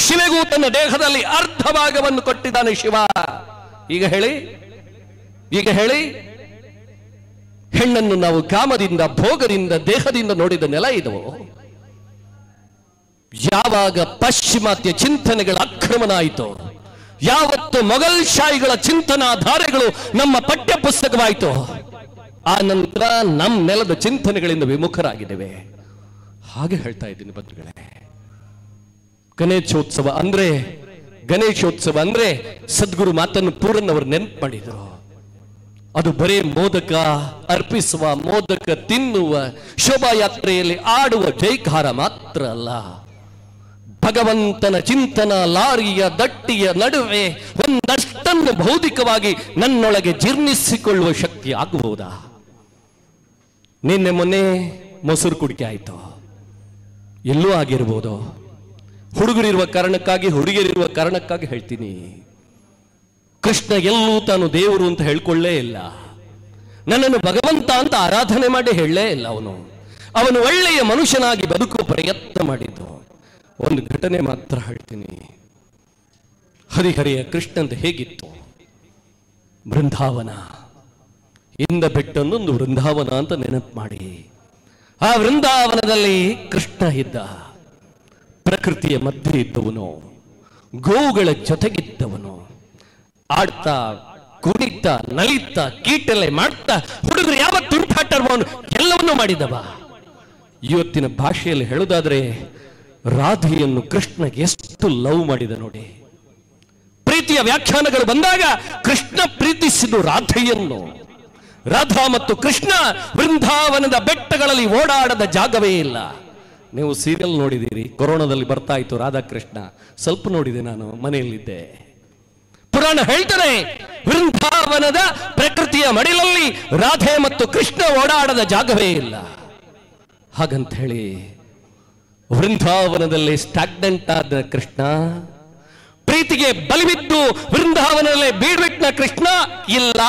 ಶಿವಗೂ ತನ್ನ ದೇಹದಲ್ಲಿ ಅರ್ಧ ಭಾಗವನ್ನು ಕೊಟ್ಟಿದ್ದಾನೆ ಶಿವ. ಈಗ ಹೇಳಿ ಹೆಣ್ಣನ್ನು ನಾವು ಕಾಮದಿಂದ, ಭೋಗದಿಂದ, ದೇಹದಿಂದ ನೋಡಿದ ನೆಲ ಇದು. ಯಾವಾಗ ಪಾಶ್ಚಿಮಾತ್ಯ ಚಿಂತನೆಗಳ ಆಕ್ರಮಣ ಆಯಿತು, ಯಾವತ್ತು ಮೊಘಲ್ ಶಾಹಿಗಳ ಚಿಂತನಾಧಾರೆಗಳು ನಮ್ಮ ಪಠ್ಯ ಪುಸ್ತಕವಾಯಿತು, ಆ ನಂತರ ನಮ್ಮ ನೆಲದ ಚಿಂತನೆಗಳಿಂದ ವಿಮುಖರಾಗಿದ್ದೇವೆ. ಹಾಗೆ ಹೇಳ್ತಾ ಇದ್ದೀನಿ ಬಂಧುಗಳೇ. ಗಣೇಶೋತ್ಸವ ಅಂದ್ರೆ ಸದ್ಗುರು ಮಾತನ್ನು ಪೂರನ್ನವರು ನೆನಪು ಮಾಡಿದರು. ಅದು ಬರೇ ಮೋದಕ ಅರ್ಪಿಸುವ, ಮೋದಕ ತಿನ್ನುವ, ಶೋಭಾಯಾತ್ರೆಯಲ್ಲಿ ಆಡುವ ಜೈಕಾರ ಮಾತ್ರ ಅಲ್ಲ. ಭಗವಂತನ ಚಿಂತನ ಲಾರಿಯ ದಟ್ಟಿಯ ನಡುವೆ ಒಂದಷ್ಟನ್ನು ಭೌತಿಕವಾಗಿ ನನ್ನೊಳಗೆ ಜೀರ್ಣಿಸಿಕೊಳ್ಳುವ ಶಕ್ತಿ ಆಗಬಹುದಾ? ನಿನ್ನೆ ಮೊನ್ನೆ ಮೊಸರು ಕುಡಿಕೆ ಆಯಿತು, ಎಲ್ಲೂ ಆಗಿರ್ಬೋದು. ಹುಡುಗರಿರುವ ಕಾರಣಕ್ಕಾಗಿ, ಹುಡುಗಿಯರಿರುವ ಕಾರಣಕ್ಕಾಗಿ ಹೇಳ್ತೀನಿ, ಕೃಷ್ಣ ಎಲ್ಲೂ ತಾನು ದೇವರು ಅಂತ ಹೇಳ್ಕೊಳ್ಳೇ ಇಲ್ಲ. ನನ್ನನ್ನು ಭಗವಂತ ಅಂತ ಆರಾಧನೆ ಮಾಡಿ ಹೇಳಲೇ ಇಲ್ಲ. ಅವನು ಒಳ್ಳೆಯ ಮನುಷ್ಯನಾಗಿ ಬದುಕುವ ಪ್ರಯತ್ನ ಮಾಡಿದ್ದು. ಒಂದು ಘಟನೆ ಮಾತ್ರ ಹೇಳ್ತೀನಿ. ಹರಿಹರೆಯ ಕೃಷ್ಣಂತ ಹೇಗಿತ್ತು? ಬೃಂದಾವನ, ಇಂದ ಬೆಟ್ಟನ್ನೊಂದು ವೃಂದಾವನ ಅಂತ ನೆನಪು ಮಾಡಿ. ಆ ವೃಂದಾವನದಲ್ಲಿ ಕೃಷ್ಣ ಇದ್ದ. ಪ್ರಕೃತಿಯ ಮಧ್ಯೆ ಇದ್ದವನು, ಗೋವುಗಳ ಜೊತೆಗಿದ್ದವನು. ಆಡ್ತಾ, ಕುಣಿತಾ, ನಲಿತಾ, ಕೀಟಲೆ ಮಾಡ್ತಾ ಹುಡುಗರು ಯಾವತ್ತು ಅಂಡರ್ಗ್ರೌಂಡ್ ಎಲ್ಲವನ್ನೂ ಮಾಡಿದವ. ಇವತ್ತಿನ ಭಾಷೆಯಲ್ಲಿ ಹೇಳುವುದಾದ್ರೆ ರಾಧೆಯನ್ನು ಕೃಷ್ಣ ಎಷ್ಟು ಲವ್ ಮಾಡಿದ ನೋಡಿ. ಪ್ರೀತಿಯ ವ್ಯಾಖ್ಯಾನಗಳು ಬಂದಾಗ ಕೃಷ್ಣ ಪ್ರೀತಿಸಿದ್ದು ರಾಧೆಯನ್ನು. ರಾಧಾ ಮತ್ತು ಕೃಷ್ಣ ವೃಂದಾವನದ ಬೆಟ್ಟಗಳಲ್ಲಿ ಓಡಾಡದ ಜಾಗವೇ ಇಲ್ಲ. ನೀವು ಸೀರಿಯಲ್ ನೋಡಿದ್ದೀರಿ, ಕೊರೋನಾದಲ್ಲಿ ಬರ್ತಾ ಇತ್ತು ರಾಧಾಕೃಷ್ಣ, ಸ್ವಲ್ಪ ನೋಡಿದೆ, ನಾನು ಮನೆಯಲ್ಲಿದ್ದೆ. ಪುರಾಣ ಹೇಳ್ತಾರೆ ವೃಂದಾವನದ ಪ್ರಕೃತಿಯ ಮಡಿಲಲ್ಲಿ ರಾಧೆ ಮತ್ತು ಕೃಷ್ಣ ಓಡಾಡದ ಜಾಗವೇ ಇಲ್ಲ. ಹಾಗಂತ ಹೇಳಿ ವೃಂದಾವನದಲ್ಲಿ ಸ್ಟಾಗ್ನೆಂಟ್ ಆದ ಕೃಷ್ಣ, ಪ್ರೀತಿಗೆ ಬಲಿಬಿದ್ದು ವೃಂದಾವನದಲ್ಲೇ ಬೀಡ್ಬಿಟ್ನ ಕೃಷ್ಣ ಇಲ್ಲ.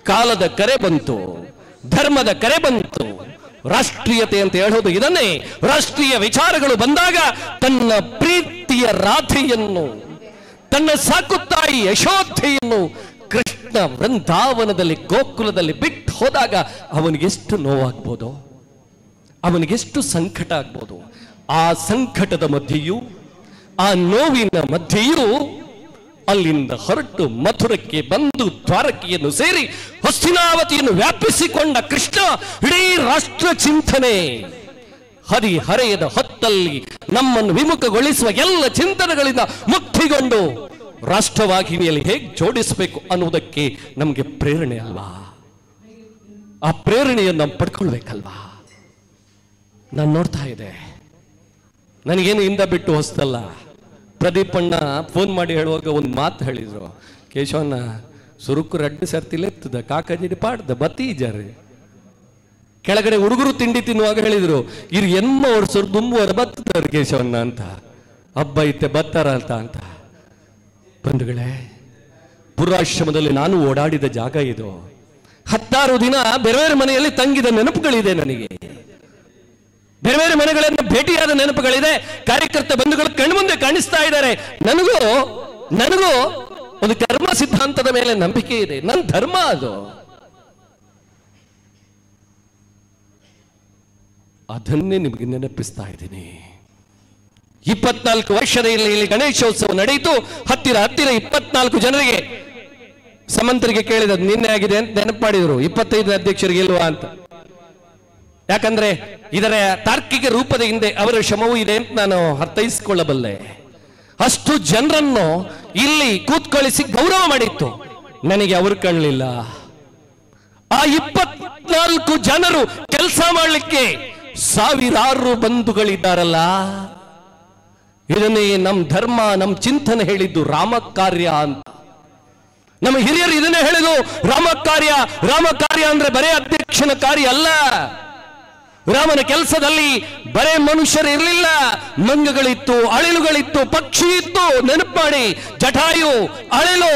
ಕಾಲದ ಕರೆ ಬಂತು, ಧರ್ಮದ ಕರೆ ಬಂತು. ರಾಷ್ಟ್ರೀಯತೆ ಅಂತ ಹೇಳೋದು ಇದನ್ನೇ. ರಾಷ್ಟ್ರೀಯ ವಿಚಾರಗಳು ಬಂದಾಗ ತನ್ನ ಪ್ರೀತಿಯ ರಾಧೆಯನ್ನು, ತನ್ನ ಸಾಕುತ್ತಾಯಿ ಯಶೋಧೆಯನ್ನು ಕೃಷ್ಣ ವೃಂದಾವನದಲ್ಲಿ ಗೋಕುಲದಲ್ಲಿ ಬಿಟ್ಟು ಹೋದಾಗ ಅವನಿಗೆಷ್ಟು ನೋವಾಗ್ಬೋದು, ಅವನಿಗೆಷ್ಟು ಸಂಕಟ ಆಗ್ಬೋದು. ಆ ಸಂಕಟದ ಮಧ್ಯೆಯೂ ಆ ನೋವಿನ ಮಧ್ಯೆಯೂ ಅಲ್ಲಿಂದ ಹೊರಟು ಮಥುರಕ್ಕೆ ಬಂದು ದ್ವಾರಕೆಯನ್ನು ಸೇರಿ ಹಸ್ತಿನಾವತಿಯನ್ನು ವ್ಯಾಪಿಸಿಕೊಂಡ ಕೃಷ್ಣ ಇಡೀ ರಾಷ್ಟ್ರ ಚಿಂತನೆ, ಹರಿಹರೆಯದ ಹೊತ್ತಲ್ಲಿ ನಮ್ಮನ್ನು ವಿಮುಖಗೊಳಿಸುವ ಎಲ್ಲ ಚಿಂತನೆಗಳಿಂದ ಮುಕ್ತಿಗೊಂಡು ರಾಷ್ಟ್ರವಾಹಿನಿಯಲ್ಲಿ ಹೇಗೆ ಜೋಡಿಸಬೇಕು ಅನ್ನುವುದಕ್ಕೆ ನಮಗೆ ಪ್ರೇರಣೆ ಅಲ್ವಾ? ಆ ಪ್ರೇರಣೆಯನ್ನು ನಾವು ಪಡ್ಕೊಳ್ಬೇಕಲ್ವಾ? ನಾನು ನೋಡ್ತಾ ಇದ್ದೆ, ನನಗೇನು ಇಂದ ಬಿಟ್ಟು ಹೊಸ್ತಲ್ಲ. ಪ್ರದೀಪ್ ಅಣ್ಣ ಫೋನ್ ಮಾಡಿ ಹೇಳುವಾಗ ಒಂದು ಮಾತು ಹೇಳಿದ್ರು, ಕೇಶವಣ್ಣ ಸುರುಕು ರಡ್ಡು ಸರ್ತಿಲೆ ಎತ್ತದ ಕಾಕಜಿಡಿ ಪಾಡ್ದ ಬತ್ತೀಜಾರೆ. ಕೆಳಗಡೆ ಹುಡುಗರು ತಿಂಡಿ ತಿನ್ನುವಾಗ ಹೇಳಿದ್ರು, ಇರು ಎಮ್ಮ ವರ್ಷರು ತುಂಬುವರ ಬತ್ತದವ್ರು ಕೇಶವಣ್ಣ ಅಂತ, ಹಬ್ಬ ಐತೆ ಬತ್ತಾರ ಅಂತ. ಬಂಧುಗಳೇ, ಪುರಾಶ್ರಮದಲ್ಲಿ ನಾನು ಓಡಾಡಿದ ಜಾಗ ಇದು. 16 ದಿನ ಬೇರೆ ಬೇರೆ ಮನೆಯಲ್ಲಿ ತಂಗಿದ ನೆನಪುಗಳಿದೆ ನನಗೆ. ಬೇರೆ ಬೇರೆ ಮನೆಗಳನ್ನು ಭೇಟಿಯಾದ ನೆನಪುಗಳಿದೆ. ಕಾರ್ಯಕರ್ತ ಬಂಧುಗಳು ಕಣ್ಮುಂದೆ ಕಾಣಿಸ್ತಾ ಇದ್ದಾರೆ. ನನಗೂ ಒಂದು ಕರ್ಮ ಸಿದ್ಧಾಂತದ ಮೇಲೆ ನಂಬಿಕೆ ಇದೆ. ನನ್ನ ಧರ್ಮ ಅದು. ಅದನ್ನೇ ನಿಮಗೆ ನೆನಪಿಸ್ತಾ ಇದ್ದೀನಿ. 24 ವರ್ಷದಲ್ಲಿ ಇಲ್ಲಿ ಗಣೇಶೋತ್ಸವ ನಡೆಯಿತು. ಹತ್ತಿರ 24 ಜನರಿಗೆ ಸಮಂತರಿಗೆ ಕೇಳಿದ ನಿನ್ನೆ ಆಗಿದೆ ಅಂತ ನೆನಪು ಮಾಡಿದ್ರು. 25 ಅಧ್ಯಕ್ಷರಿಗೆ ಇಲ್ವಾ ಅಂತ. ಯಾಕಂದ್ರೆ ಇದರ ತಾರ್ಕಿಕ ರೂಪದ ಹಿಂದೆ ಅವರ ಶ್ರಮವೂ ಇದೆ ಅಂತ ನಾನು ಅರ್ಥೈಸಿಕೊಳ್ಳಬಲ್ಲೆ. ಅಷ್ಟು ಜನರನ್ನು ಇಲ್ಲಿ ಕೂತ್ಕೊಳ್ಳಿಸಿ ಗೌರವ ಮಾಡಿತ್ತು. ನನಗೆ ಅವರು ಕಾಣಲಿಲ್ಲ. ಆ 24 ಜನರು ಕೆಲಸ ಮಾಡಲಿಕ್ಕೆ ಸಾವಿರಾರು ಬಂಧುಗಳಿದ್ದಾರಲ್ಲ. ಇದನ್ನೇ ನಮ್ಮ ಧರ್ಮ, ನಮ್ಮ ಚಿಂತನೆ ಹೇಳಿದ್ದು ರಾಮ ಕಾರ್ಯ ಅಂತ. ನಮ್ಮ ಹಿರಿಯರು ಇದನ್ನೇ ಹೇಳಿದ್ರು, ರಾಮ ಕಾರ್ಯ ಅಂದ್ರೆ ಬರೇ ಅಧ್ಯಕ್ಷನ ಕಾರ್ಯ ಅಲ್ಲ. ರಾಮನ ಕೆಲಸದಲ್ಲಿ ಬರೇ ಮನುಷ್ಯರು ಇರಲಿಲ್ಲ, ಮಂಗಗಳಿತ್ತು, ಅಳಿಲುಗಳಿತ್ತು, ಪಕ್ಷಿ ಇತ್ತು. ನೆನಪು ಮಾಡಿ, ಜಟಾಯು, ಅಳಿಲು,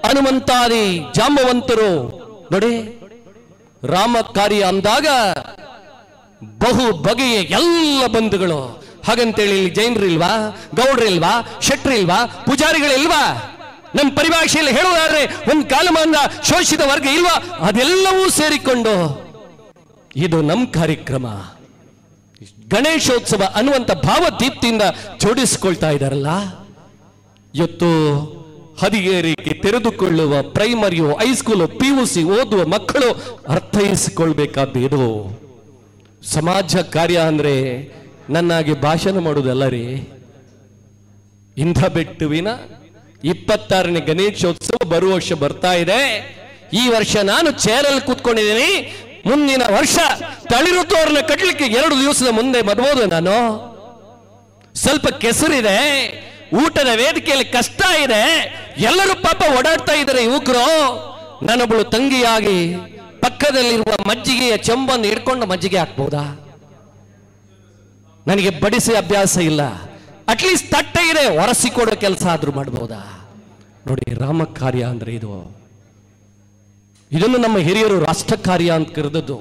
ಹನುಮಂತಾದಿ ಜಾಂಬವಂತರು ನೋಡಿ. ರಾಮ ಕಾರ್ಯ ಅಂದಾಗ ಬಹು ಬಗೆಯ ಎಲ್ಲ ಬಂಧುಗಳು. ಹಾಗಂತೇಳಿ ಜೈನರಿಲ್ವಾ, ಗೌಡ್ರಿಲ್ವಾ, ಶೆಟ್ರಿಲ್ವಾ, ಪೂಜಾರಿಗಳಿಲ್ವಾ? ನಮ್ಮ ಪರಿಭಾಷೆಯಲ್ಲಿ ಹೇಳುವುದಾದ್ರೆ ಒಂದು ಕಾಲಮಾನ ಶೋಷಿತ ವರ್ಗ ಇಲ್ವಾ? ಅದೆಲ್ಲವೂ ಸೇರಿಕೊಂಡು ಇದು ನಮ್ಮ ಕಾರ್ಯಕ್ರಮ ಗಣೇಶೋತ್ಸವ ಅನ್ನುವಂಥ ಭಾವದೀಪ್ತಿಯಿಂದ ಜೋಡಿಸಿಕೊಳ್ತಾ ಇದ್ದಾರಲ್ಲ. ಇವತ್ತು ಹದಿಗೇರಿಕೆ ತೆರೆದುಕೊಳ್ಳುವ ಪ್ರೈಮರಿಯು, ಹೈಸ್ಕೂಲು, PUC ಓದುವ ಮಕ್ಕಳು ಅರ್ಥೈಸಿಕೊಳ್ಬೇಕಾದ್ದು ಇದು. ಸಮಾಜ ಕಾರ್ಯ ಅಂದ್ರೆ ನನ್ನಾಗಿ ಭಾಷಣ ಮಾಡುವುದಲ್ಲ ರೀ. ಇಂಥ ಬೆಟ್ಟುವಿನ 26ನೇ ಗಣೇಶೋತ್ಸವ ಬರುವ ವರ್ಷ ಬರ್ತಾ ಇದೆ. ಈ ವರ್ಷ ನಾನು ಚೇರಲ್ಲಿ ಕೂತ್ಕೊಂಡಿದ್ದೀನಿ. ಮುಂದಿನ ವರ್ಷ ತಳಿರು ತೋರಣ ಕಟ್ಟಲಿಕ್ಕೆ 2 ದಿವಸದ ಮುಂದೆ ಬರ್ಬೋದು. ನಾನು ಸ್ವಲ್ಪ ಕೆಸರಿದೆ, ಊಟದ ವೇದಿಕೆಯಲ್ಲಿ ಕಷ್ಟ ಇದೆ, ಎಲ್ಲರೂ ಪಾಪ ಓಡಾಡ್ತಾ ಇದ್ದಾರೆ ಯುವಕರು. ನಾನೊಬ್ಬಳು ತಂಗಿಯಾಗಿ ಪಕ್ಕದಲ್ಲಿರುವ ಮಜ್ಜಿಗೆಯ ಚೆಂಬನ್ನು ಹಿಡ್ಕೊಂಡು ಮಜ್ಜಿಗೆ ಹಾಕ್ಬಹುದಾ? ನನಗೆ ಬಡಿಸಿ ಅಭ್ಯಾಸ ಇಲ್ಲ. ಅಟ್ಲೀಸ್ಟ್ ತಟ್ಟೆ ಇದೆ, ಒರೆಸಿಕೊಡೋ ಕೆಲಸ ಆದ್ರೂ ಮಾಡಬಹುದಾ? ನೋಡಿ, ರಾಮ ಕಾರ್ಯ ಅಂದ್ರೆ ಇದು. ಇದನ್ನು ನಮ್ಮ ಹಿರಿಯರು ರಾಷ್ಟ್ರ ಕಾರ್ಯ ಅಂತ ಕರೆದದ್ದು.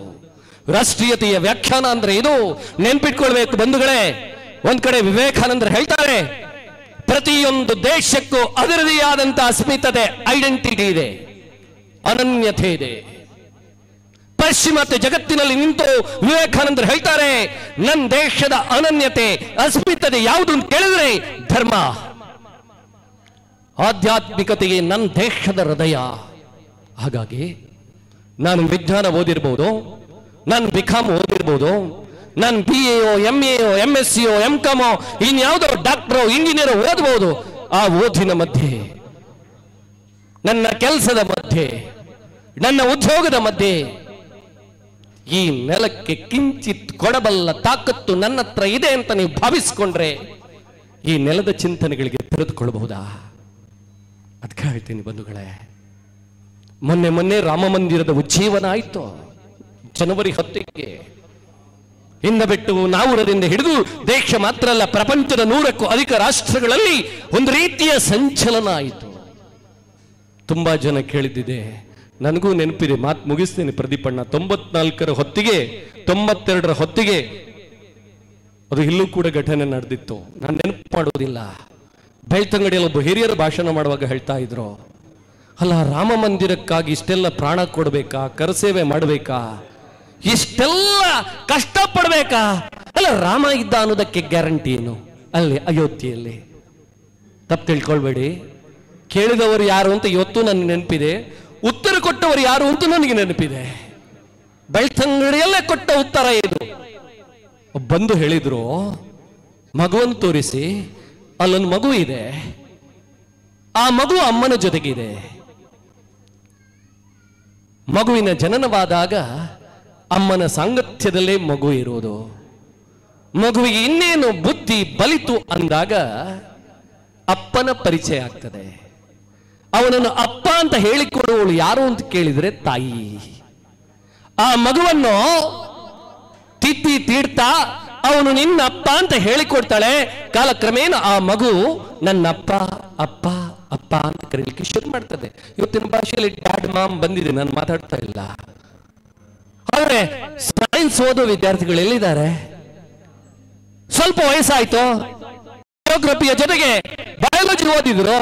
ರಾಷ್ಟ್ರೀಯತೆಯ ವ್ಯಾಖ್ಯಾನ ಅಂದ್ರೆ ಇದು. ನೆನ್ಪಿಟ್ಕೊಳ್ಬೇಕು ಬಂಧುಗಳೇ. ಒಂದ್ ಕಡೆ ವಿವೇಕಾನಂದರು ಹೇಳ್ತಾರೆ, ಪ್ರತಿಯೊಂದು ದೇಶಕ್ಕೂ ಅದರದೇ ಆದಂತ ಅಸ್ಮಿತತೆ, ಐಡೆಂಟಿಟಿ ಇದೆ, ಅನನ್ಯತೆ ಇದೆ. ಪಾಶ್ಚಿಮಾತ್ಯ ಜಗತ್ತಿನಲ್ಲಿ ನಿಂತು ವಿವೇಕಾನಂದರು ಹೇಳ್ತಾರೆ, ನನ್ನ ದೇಶದ ಅನನ್ಯತೆ, ಅಸ್ಮಿತತೆ ಯಾವುದು ಅಂತ ಕೇಳಿದ್ರೆ ಧರ್ಮ. ಆಧ್ಯಾತ್ಮಿಕತೆಗೆ ನನ್ನ ದೇಶದ ಹೃದಯ. ಹಾಗಾಗಿ ನಾನು ವಿಜ್ಞಾನ ಓದಿರ್ಬೋದು, ನಾನು ಬಿಕಾಮ್ ಓದಿರ್ಬೋದು, ನಾನು BA MA MSc MCom ಇನ್ಯಾವುದೋ ಡಾಕ್ಟರ್ ಇಂಜಿನಿಯರ್ ಓದಬಹುದು. ಆ ಓದಿನ ಮಧ್ಯೆ, ನನ್ನ ಕೆಲಸದ ಮಧ್ಯೆ, ನನ್ನ ಉದ್ಯೋಗದ ಮಧ್ಯೆ ಈ ನೆಲಕ್ಕೆ ಕಿಂಚಿತ್ ಕೊಡಬಲ್ಲ ತಾಕತ್ತು ನನ್ನ ಹತ್ರ ಇದೆ ಅಂತ ನೀವು ಭಾವಿಸಿಕೊಂಡ್ರೆ ಈ ನೆಲದ ಚಿಂತನೆಗಳಿಗೆ ತೆರೆದುಕೊಳ್ಳಬಹುದಾ? ಅದಕ್ಕೆ ಹೇಳ್ತೀನಿ ಬಂಧುಗಳೇ, ಮೊನ್ನೆ ರಾಮ ಮಂದಿರದ ಉಜ್ಜೀವನ ಆಯಿತು. ಜನವರಿ 10ಕ್ಕೆ ಇಂದ ಬಿಟ್ಟು ನಾವುರದಿಂದ ಹಿಡಿದು ದೇಶ ಮಾತ್ರ ಅಲ್ಲ, ಪ್ರಪಂಚದ 100ಕ್ಕೂ ಅಧಿಕ ರಾಷ್ಟ್ರಗಳಲ್ಲಿ ಒಂದು ರೀತಿಯ ಸಂಚಲನ ಆಯಿತು. ತುಂಬಾ ಜನ ಕೇಳಿದ್ದಿದೆ, ನನಗೂ ನೆನಪಿದೆ, ಮಾತು ಮುಗಿಸ್ತೇನೆ ಪ್ರದೀಪಣ್ಣ. 94ರ ಹೊತ್ತಿಗೆ 92ರ ಹೊತ್ತಿಗೆ ಅದು ಇಲ್ಲೂ ಕೂಡ ಘಟನೆ ನಡೆದಿತ್ತು. ನಾನು ನೆನಪು ಮಾಡೋದಿಲ್ಲ. ಬೆಳ್ತಂಗಡಿಯಲ್ಲಿ ಒಬ್ಬ ಹಿರಿಯರು ಭಾಷಣ ಮಾಡುವಾಗ ಹೇಳ್ತಾ ಇದ್ರು, ಅಲ್ಲ ರಾಮ ಮಂದಿರಕ್ಕಾಗಿ ಇಷ್ಟೆಲ್ಲ ಪ್ರಾಣ ಕೊಡ್ಬೇಕಾ, ಕರಸೇವೆ ಮಾಡಬೇಕಾ, ಇಷ್ಟೆಲ್ಲ ಕಷ್ಟ ಪಡ್ಬೇಕಾ? ಅಲ್ಲ ರಾಮ ಇದ್ದ ಅನ್ನೋದಕ್ಕೆ ಗ್ಯಾರಂಟಿ ಏನು? ಅಲ್ಲಿ ಅಯೋಧ್ಯೆಯಲ್ಲಿ ತಪ್ಪು ತಿಳ್ಕೊಳ್ಬೇಡಿ. ಕೇಳಿದವರು ಯಾರು ಅಂತ ಇವತ್ತು ನನಗೆ ನೆನಪಿದೆ, ಉತ್ತರ ಕೊಟ್ಟವರು ಯಾರು ಅಂತ ನನಗೆ ನೆನಪಿದೆ. ಬೆಳ್ತಂಗಡಿಯಲ್ಲೇ ಕೊಟ್ಟ ಉತ್ತರ ಇದು. ಬಂದು ಹೇಳಿದ್ರು, ಮಗುವನ್ನು ತೋರಿಸಿ, ಅಲ್ಲೊಂದು ಮಗು ಇದೆ, ಆ ಮಗು ಅಮ್ಮನ ಜೊತೆಗಿದೆ. ಮಗುವಿನ ಜನನವಾದಾಗ ಅಮ್ಮನ ಸಾಂಗತ್ಯದಲ್ಲೇ ಮಗು ಇರೋದು. ಮಗುವಿಗೆ ಇನ್ನೇನು ಬುದ್ಧಿ ಬಲಿತು ಅಂದಾಗ ಅಪ್ಪನ ಪರಿಚಯ ಆಗ್ತದೆ. ಅವನನ್ನು ಅಪ್ಪ ಅಂತ ಹೇಳಿಕೊಡುವವಳು ಯಾರು ಅಂತ ಕೇಳಿದ್ರೆ ತಾಯಿ. ಆ ಮಗುವನ್ನು ತಿತ್ತಿ ತೀಡ್ತಾ ಅವನು ನಿನ್ನ ಅಪ್ಪ ಅಂತ ಹೇಳಿಕೊಡ್ತಾಳೆ. ಕಾಲಕ್ರಮೇಣ ಆ ಮಗು ನನ್ನ ಅಪ್ಪ ಅಪ್ಪ ಅಪ್ಪ ಅಂತ ಕರೀಲಿಕ್ಕೆ ಶುರು ಮಾಡ್ತದೆ. ಇವತ್ತಿನ ಭಾಷೆಯಲ್ಲಿ ಡ್ಯಾಡ್ ಮಾಮ್ ಬಂದಿದೆ, ನಾನು ಮಾತಾಡ್ತಾ ಇಲ್ಲ. ಆದ್ರೆ ಸೈನ್ಸ್ ಓದೋ ವಿದ್ಯಾರ್ಥಿಗಳು ಎಲ್ಲಿದ್ದಾರೆ? ಸ್ವಲ್ಪ ವಯಸ್ಸಾಯ್ತು, ಜಿಯೋಗ್ರಫಿಯ ಜೊತೆಗೆ ಬಯಾಲಜಿ ಓದಿದ್ರು.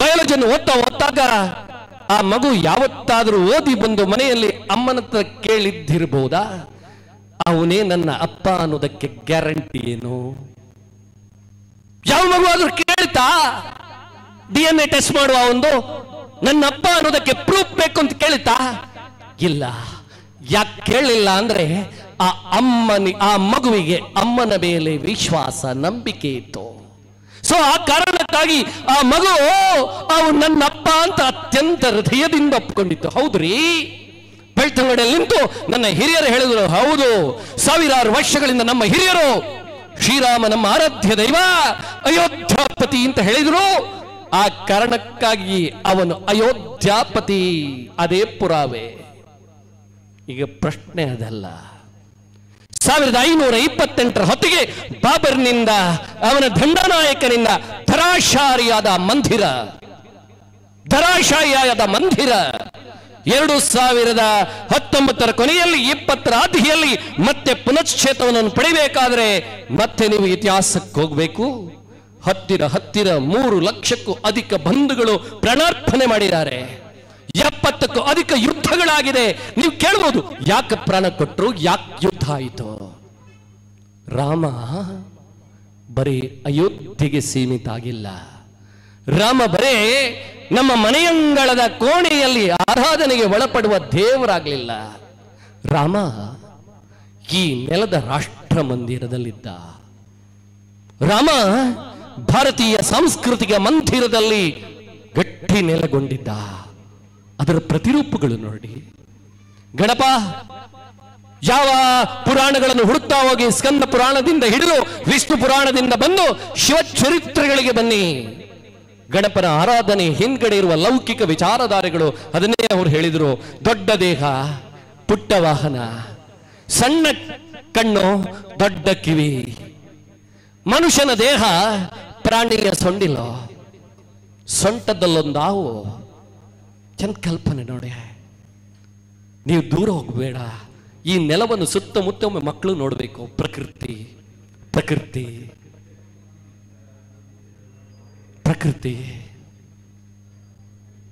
ಬಯಾಲಜಿಯನ್ನು ಓದ್ತಾಗ ಆ ಮಗು ಯಾವತ್ತಾದ್ರೂ ಓದಿ ಬಂದು ಮನೆಯಲ್ಲಿ ಅಮ್ಮನ ಹತ್ರ ಕೇಳಿದ್ದಿರ್ಬೋದಾ, ಅವನೇ ನನ್ನ ಅಪ್ಪ ಅನ್ನೋದಕ್ಕೆ ಗ್ಯಾರಂಟಿ ಏನು? ಯಾವ ಮಗು ಆದ್ರೂ ಕೇಳ್ತಾ? DNA ಟೆಸ್ಟ್ ಮಾಡುವ ಒಂದು ನನ್ನ ಅಪ್ಪ ಅನ್ನೋದಕ್ಕೆ ಪ್ರೂಫ್ ಬೇಕು ಅಂತ ಕೇಳ್ತಾ? ಇಲ್ಲ. ಯಾಕೆ ಕೇಳಲಿಲ್ಲ ಅಂದ್ರೆ ಆ ಮಗುವಿಗೆ ಅಮ್ಮನ ಮೇಲೆ ವಿಶ್ವಾಸ, ನಂಬಿಕೆ ಇತ್ತು. ಸೊ ಆ ಕಾರಣಕ್ಕಾಗಿ ಆ ಮಗು ಅವನು ನನ್ನ ಅಪ್ಪ ಅಂತ ಅತ್ಯಂತ ಹೃದಯದಿಂದ ಒಪ್ಕೊಂಡಿತ್ತು. ಹೌದ್ರಿ, ಬೆಳ್ತಂಗಡಿಯಲ್ಲಿ ನಿಂತು ನನ್ನ ಹಿರಿಯರು ಹೇಳಿದ್ರು, ಹೌದು, ಸಾವಿರಾರು ವರ್ಷಗಳಿಂದ ನಮ್ಮ ಹಿರಿಯರು ಶ್ರೀರಾಮ ನಮ್ಮ ಆರಾಧ್ಯ ದೈವ, ಅಯೋಧ್ಯಾಪತಿ ಅಂತ ಹೇಳಿದ್ರು. ಆ ಕಾರಣಕ್ಕಾಗಿ ಅವನು ಅಯೋಧ್ಯಾಪತಿ. ಅದೇ ಪುರಾವೆ. ಈಗ ಪ್ರಶ್ನೆ ಅದಲ್ಲ. 1528ರ ಹೊತ್ತಿಗೆ ಬಾಬರ್ನಿಂದ, ಅವನ ದಂಡನಾಯಕನಿಂದ ಧರಾಶಾಯಿಯಾದ ಮಂದಿರ 2019ರ ಕೊನೆಯಲ್ಲಿ 20ರ ಆದಿಯಲ್ಲಿ ಮತ್ತೆ ಪುನಶ್ಚೇತನವನ್ನು ಪಡಿಬೇಕಾದ್ರೆ ಮತ್ತೆ ನೀವು ಇತಿಹಾಸಕ್ಕೆ ಹೋಗಬೇಕು. ಹತ್ತಿರ 3 ಲಕ್ಷಕ್ಕೂ ಅಧಿಕ ಬಂಧುಗಳು ಪ್ರಾಣಾರ್ಪಣೆ ಮಾಡಿದ್ದಾರೆ. 70ಕ್ಕೂ ಅಧಿಕ ಯುದ್ಧಗಳಾಗಿದೆ. ನೀವು ಕೇಳಬಹುದು, ಯಾಕೆ ಪ್ರಾಣ ಕೊಟ್ಟರು, ಯಾಕೆ ಯುದ್ಧ ಆಯಿತು? ರಾಮ ಬರೀ ಅಯೋಧ್ಯೆಗೆ ಸೀಮಿತ ಆಗಿಲ್ಲ. ರಾಮ ಬರೇ ನಮ್ಮ ಮನೆಯಂಗಳದ ಕೋಣೆಯಲ್ಲಿ ಆರಾಧನೆಗೆ ಒಳಪಡುವ ದೇವರಾಗಲಿಲ್ಲ. ರಾಮ ಈ ನೆಲದ ರಾಷ್ಟ್ರ ಮಂದಿರದಲ್ಲಿದ್ದ. ರಾಮ ಭಾರತೀಯ ಸಾಂಸ್ಕೃತಿಕ ಮಂದಿರದಲ್ಲಿ ಗಟ್ಟಿ ನೆಲೆಗೊಂಡಿದ್ದ. ಅದರ ಪ್ರತಿರೂಪಗಳು ನೋಡಿ. ಗಣಪ ಯಾವ ಪುರಾಣಗಳನ್ನು ಹುಡುಕ್ತಾ ಹೋಗಿ, ಸ್ಕಂದ ಪುರಾಣದಿಂದ ಹಿಡಿದು ವಿಷ್ಣು ಪುರಾಣದಿಂದ ಬಂದು ಶಿವಚರಿತ್ರೆಗಳಿಗೆ ಬನ್ನಿ. ಗಣಪನ ಆರಾಧನೆ ಹಿಂದ್ಗಡೆ ಇರುವ ಲೌಕಿಕ ವಿಚಾರಧಾರೆಗಳು ಅದನ್ನೇ ಅವರು ಹೇಳಿದರು. ದೊಡ್ಡ ದೇಹ, ಪುಟ್ಟ ವಾಹನ, ಸಣ್ಣ ಕಣ್ಣು, ದೊಡ್ಡ ಕಿವಿ. ಮನುಷ್ಯನ ದೇಹ ಪ್ರಾಣಿಯ ಸೊಂಡಿಲ್ಲ, ಸೊಂಟದಲ್ಲೊಂದು ಹಾವು. ಚಂದ ಕಲ್ಪನೆ ನೋಡಿ. ನೀವು ದೂರ ಹೋಗಬೇಡ. ಈ ನೆಲವನ್ನು ಸುತ್ತಮುತ್ತ ಮಕ್ಕಳು ನೋಡಬೇಕು. ಪ್ರಕೃತಿ ಪ್ರಕೃತಿ ಪ್ರಕೃತಿ.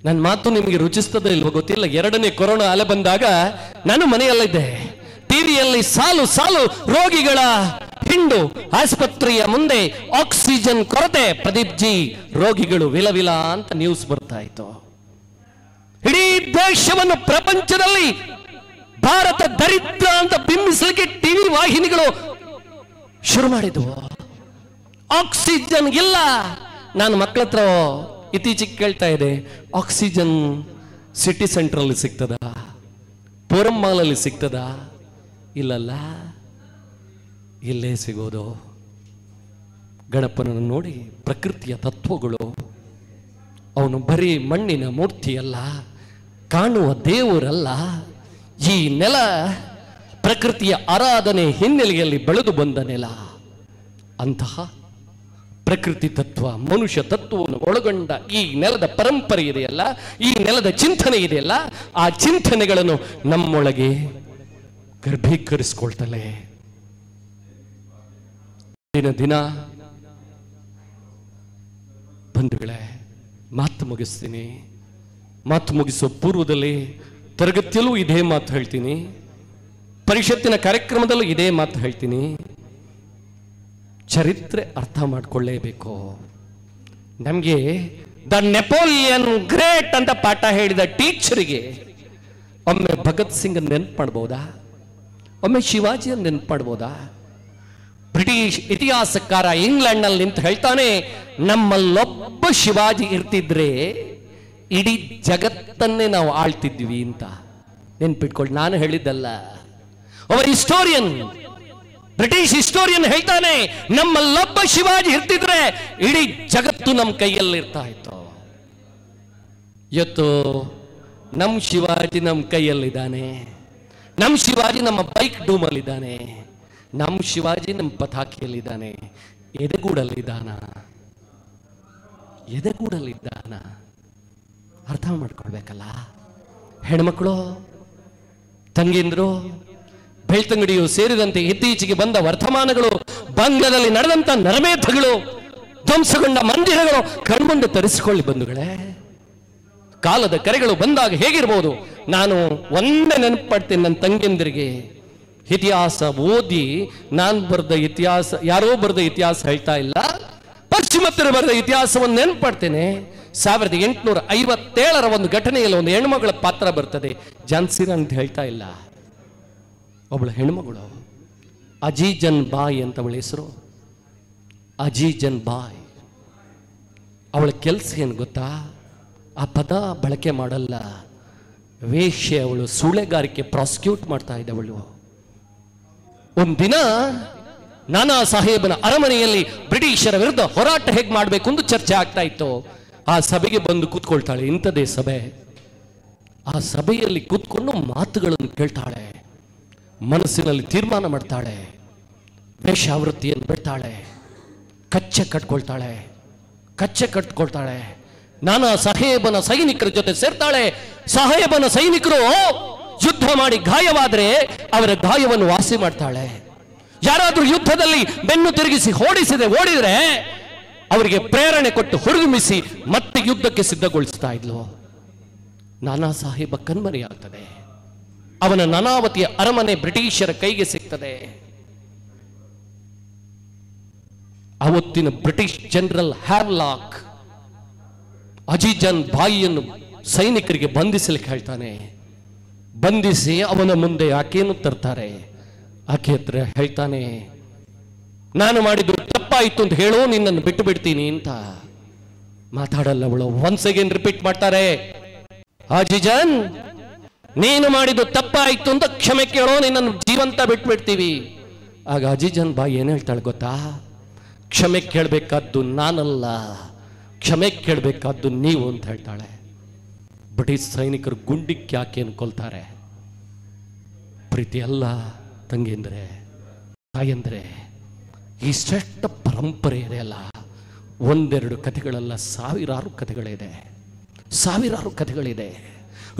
ನನ್ನ ಮಾತು ನಿಮಗೆ ರುಚಿಸ್ತದ ಇಲ್ವೋ ಗೊತ್ತಿಲ್ಲ. 2ನೇ ಕೊರೋನಾ ಅಲೆ ಬಂದಾಗ ನಾನು ಮನೆಯಲ್ಲಿದ್ದೆ. ಟಿವಿಯಲ್ಲಿ ಸಾಲು ಸಾಲು ರೋಗಿಗಳ ಹಿಂಡು, ಆಸ್ಪತ್ರೆಯ ಮುಂದೆ ಆಕ್ಸಿಜನ್ ಕೊರತೆ, ಪ್ರದೀಪ್ ಜಿ ರೋಗಿಗಳು ವಿಲವಿಲ ಅಂತ ನ್ಯೂಸ್ ಬರ್ತಾ ಇತ್ತು. ಇಡೀ ದೇಶವನ್ನು ಪ್ರಪಂಚದಲ್ಲಿ ಭಾರತ ದರಿದ್ರ ಅಂತ ಬಿಂಬಿಸಲಿಕ್ಕೆ ಟಿವಿ ವಾಹಿನಿಗಳು ಶುರು ಮಾಡಿದ್ವು. ಆಕ್ಸಿಜನ್ ಇಲ್ಲ. ನಾನು ಮಕ್ಕಳ ಹತ್ರ ಇತ್ತೀಚೆಗೆ ಕೇಳ್ತಾ ಇದೆ, ಆಕ್ಸಿಜನ್ ಸಿಟಿ ಸೆಂಟ್ರಲ್ಲಿ ಸಿಗ್ತದ, ಪೋರಂ ಮಾಲಲ್ಲಿ ಸಿಗ್ತದ? ಇಲ್ಲಲ್ಲ, ಇಲ್ಲೇ ಸಿಗೋದು. ಗಣಪನನ್ನು ನೋಡಿ, ಪ್ರಕೃತಿಯ ತತ್ವಗಳು, ಅವನು ಬರೀ ಮಣ್ಣಿನ ಮೂರ್ತಿಯಲ್ಲ, ಕಾಣುವ ದೇವರಲ್ಲ. ಈ ನೆಲ ಪ್ರಕೃತಿಯ ಆರಾಧನೆ ಹಿನ್ನೆಲೆಯಲ್ಲಿ ಬೆಳೆದು ಬಂದ ನೆಲ. ಅಂತಹ ಪ್ರಕೃತಿ ತತ್ವ, ಮನುಷ್ಯ ತತ್ವವನ್ನು ಒಳಗೊಂಡ ಈ ನೆಲದ ಪರಂಪರೆ ಇದೆಯಲ್ಲ, ಈ ನೆಲದ ಚಿಂತನೆ ಇದೆಯಲ್ಲ, ಆ ಚಿಂತನೆಗಳನ್ನು ನಮ್ಮೊಳಗೆ ಗರ್ಭೀಕರಿಸಿಕೊಳ್ತಲೇ ದಿನ ಬಂಧುಗಳೇ, ಮಾತು ಮುಗಿಸ್ತೀನಿ. ಮಾತು ಮುಗಿಸೋ ಪೂರ್ವದಲ್ಲಿ ತರಗತಿಯಲ್ಲೂ ಇದೇ ಮಾತು ಹೇಳ್ತೀನಿ, ಪರಿಷತ್ತಿನ ಕಾರ್ಯಕ್ರಮದಲ್ಲೂ ಇದೇ ಮಾತು ಹೇಳ್ತೀನಿ. ಚರಿತ್ರೆ ಅರ್ಥ ಮಾಡಿಕೊಳ್ಳೇಬೇಕು. ನಮಗೆ ದ ನೆಪೋಲಿಯನ್ ಗ್ರೇಟ್ ಅಂತ ಪಾಠ ಹೇಳಿದ ಟೀಚರಿಗೆ ಒಮ್ಮೆ ಭಗತ್ ಸಿಂಗ್ ನೆನಪು ಮಾಡ್ಬೋದಾ? ಒಮ್ಮೆ ಶಿವಾಜಿಯನ್ನು ನೆನಪು ಮಾಡ್ಬೋದಾ? ಬ್ರಿಟಿಷ್ ಇತಿಹಾಸಕಾರ ಇಂಗ್ಲೆಂಡ್ ನಲ್ಲಿ ನಿಂತು ಹೇಳ್ತಾನೆ, ನಮ್ಮಲ್ಲೊಬ್ಬ ಶಿವಾಜಿ ಇರ್ತಿದ್ರೆ ಇಡೀ ಜಗತ್ತನ್ನೇ ನಾವು ಆಳ್ತಿದ್ವಿ ಅಂತ. ನೆನ್ಪಿಟ್ಕೊಳ್ಳಿ, ನಾನು ಹೇಳಿದ್ದಲ್ಲ, ಒಬ್ಬ ಹಿಸ್ಟೋರಿಯನ್, ಬ್ರಿಟಿಷ್ ಹಿಸ್ಟೋರಿಯನ್ ಹೇಳ್ತಾನೆ, ನಮ್ಮಲ್ಲೊಬ್ಬ ಶಿವಾಜಿ ಇರ್ತಿದ್ರೆ ಇಡೀ ಜಗತ್ತು ನಮ್ಮ ಕೈಯಲ್ಲಿ ಇರ್ತಾ ಇತ್ತು. ಇವತ್ತು ನಮ್ಮ ಶಿವಾಜಿ ನಮ್ಮ ಕೈಯಲ್ಲಿದ್ದಾನೆ, ನಮ್ಮ ಶಿವಾಜಿ ನಮ್ಮ ಬೈಕ್ ಡೂಮಲ್ಲಿದ್ದಾನೆ, ನಮ್ಮ ಶಿವಾಜಿ ನಮ್ಮ ಪತಾಕಿಯಲ್ಲಿದ್ದಾನೆ. ಎದೆಗೂಡಲ್ಲಿದ್ದಾನ? ಎದೆಗೂಡಲ್ಲಿದ್ದಾನ? ಅರ್ಥ ಮಾಡ್ಕೊಳ್ಬೇಕಲ್ಲ. ಹೆಣ್ಮಕ್ಳು, ತಂಗಿಂದ್ರು, ಬೆಳ್ತಂಗಡಿಯು ಸೇರಿದಂತೆ ಇತ್ತೀಚೆಗೆ ಬಂದ ವರ್ತಮಾನಗಳು, ಬಂಗ್ಲದಲ್ಲಿ ನಡೆದಂತ ನರಮೇಧಗಳು, ಧ್ವಂಸಗೊಂಡ ಮಂದಿರಗಳು ಕಣ್ಮುಂದೆ ತರಿಸಿಕೊಳ್ಳಿ ಬಂಧುಗಳೇ. ಕಾಲದ ಕರೆಗಳು ಬಂದಾಗ ಹೇಗಿರ್ಬೋದು? ನಾನು ಒಂದೇ ನೆನಪಡ್ತೇನೆ ನನ್ನ ತಂಗಿಯಂದಿರಿಗೆ. ಇತಿಹಾಸ ಓದಿ ನಾನು ಬರೆದ ಇತಿಹಾಸ, ಯಾರೋ ಬರೆದ ಇತಿಹಾಸ ಹೇಳ್ತಾ ಇಲ್ಲ, ಪಶ್ಚಿಮತ್ತರು ಬರೆದ ಇತಿಹಾಸವನ್ನು ನೆನಪಡ್ತೇನೆ. 1857 ಒಂದು ಘಟನೆಯಲ್ಲಿ ಒಂದು ಹೆಣ್ಮಗಳ ಪಾತ್ರ ಬರ್ತದೆ. ಝಾನ್ಸಿ ಅಂತ ಹೇಳ್ತಾ ಇಲ್ಲ, ಒಬ್ಬಳು ಹೆಣ್ಮಗಳು, ಅಜೀಜನ್ ಬಾಯ್ ಅಂತ ಅವಳ ಹೆಸರು. ಅಜೀಜನ್ ಬಾಯ್. ಅವಳ ಕೆಲಸ ಏನು ಗೊತ್ತಾ? ಆ ಪದ ಬಳಕೆ ಮಾಡಲ್ಲ, ವೇಶ್ಯೆ ಅವಳು. ಸೂಳೆಗಾರಿಕೆ ಪ್ರಾಸಿಕ್ಯೂಟ್ ಮಾಡ್ತಾ ಇದ್ದವಳು. ಒಂದಿನ ನಾನಾ ಸಾಹೇಬನ ಅರಮನೆಯಲ್ಲಿ ಬ್ರಿಟಿಷರ ವಿರುದ್ಧ ಹೋರಾಟ ಹೇಗೆ ಮಾಡಬೇಕು ಎಂದು ಚರ್ಚೆ ಆಗ್ತಾ ಇತ್ತು. ಆ ಸಭೆಗೆ ಬಂದು ಕೂತ್ಕೊಳ್ತಾಳೆ. ಇಂಥದೇ ಸಭೆ. ಆ ಸಭೆಯಲ್ಲಿ ಕೂತ್ಕೊಂಡು ಮಾತುಗಳನ್ನು ಕೇಳ್ತಾಳೆ, ಮನಸ್ಸಿನಲ್ಲಿ ತೀರ್ಮಾನ ಮಾಡ್ತಾಳೆ, ವೇಷಾವೃತ್ತಿಯನ್ನು ಬಿಡ್ತಾಳೆ, ಕಚ್ಚೆ ಕಟ್ಕೊಳ್ತಾಳೆ. ನಾನಾ ಸಾಹೇಬನ ಸೈನಿಕರ ಜೊತೆ ಸೇರ್ತಾಳೆ. ಸಾಹೇಬನ ಸೈನಿಕರು ಯುದ್ಧ ಮಾಡಿ ಗಾಯವಾದರೆ ಅವರ ಗಾಯವನ್ನು ವಾಸಿ ಮಾಡ್ತಾಳೆ. ಯಾರಾದ್ರೂ ಯುದ್ಧದಲ್ಲಿ ಬೆನ್ನು ತಿರುಗಿಸಿ ಓಡಿದ್ರೆ ಅವರಿಗೆ ಪ್ರೇರಣೆ ಕೊಟ್ಟು ಹುರಿದುಂಬಿಸಿ ಮತ್ತೆ ಯುದ್ಧಕ್ಕೆ ಸಿದ್ಧಗೊಳಿಸ್ತಾ ಇದ್ಲು. ನಾನಾ ಸಾಹೇಬ ಕಣ್ಮರೆಯಾಗ್ತದೆ. ಅವನ ನಾನಾವತಿಯ ಅರಮನೆ ಬ್ರಿಟಿಷರ ಕೈಗೆ ಸಿಗ್ತದೆ. ಅವತ್ತಿನ ಬ್ರಿಟಿಷ್ ಜನರಲ್ ಹ್ಯಾವ್ಲಾಕ್ ಅಜೀಜನ್ ಬಾಯಿಯನ್ನು ಸೈನಿಕರಿಗೆ ಬಂಧಿಸಲಿಕ್ಕೆ ಹೇಳ್ತಾನೆ. ಬಂಧಿಸಿ ಅವನ ಮುಂದೆ ಆಕೆಯನ್ನು ತರ್ತಾರೆ. ಆಕೆ ಹತ್ರ ಹೇಳ್ತಾನೆ, ನಾನು ಮಾಡಿದ್ದು ತಪ್ಪಾಯಿತು ಅಂತ ಹೇಳೋ, ನಿನ್ನನ್ನು ಬಿಟ್ಟು ಬಿಡ್ತೀನಿ ಅಂತ. ಮಾತಾಡಲ್ಲ ಅವಳು. ಒನ್ಸ್ ಅಗೇನ್ ರಿಪೀಟ್ ಮಾಡ್ತಾರೆ, ಅಜೀಜನ್ ನೀನು ಮಾಡಿದ್ದು ತಪ್ಪಾಯಿತು ಅಂತ ಕ್ಷಮೆ ಕೇಳೋ, ನಿನ್ನನ್ನು ಜೀವಂತ ಬಿಟ್ಬಿಡ್ತೀವಿ. ಆಗ ಅಜೀಜನ್ ಬಾಯಿ ಏನ್ ಹೇಳ್ತಾಳೆ ಗೊತ್ತಾ? ಕ್ಷಮೆ ಕೇಳಬೇಕಾದ್ದು ನಾನಲ್ಲ, ಕ್ಷಮೆ ಕೇಳಬೇಕಾದ್ದು ನೀವು ಅಂತ ಹೇಳ್ತಾಳೆ. ಬ್ರಿಟಿಷ್ ಸೈನಿಕರು ಗುಂಡಿಕ್ಕೆ ಆಕೆಯನ್ನು ಕೊಲ್ತಾರೆ. ಪ್ರೀತಿ ಅಲ್ಲ ತಂಗಿಂದ್ರೆ, ತಾಯಂದ್ರೆ, ಈ ಶ್ರೇಷ್ಠ ಪರಂಪರೆ ಇದೆಯಲ್ಲ, ಒಂದೆರಡು ಕಥೆಗಳಲ್ಲ, ಸಾವಿರಾರು ಕಥೆಗಳಿದೆ.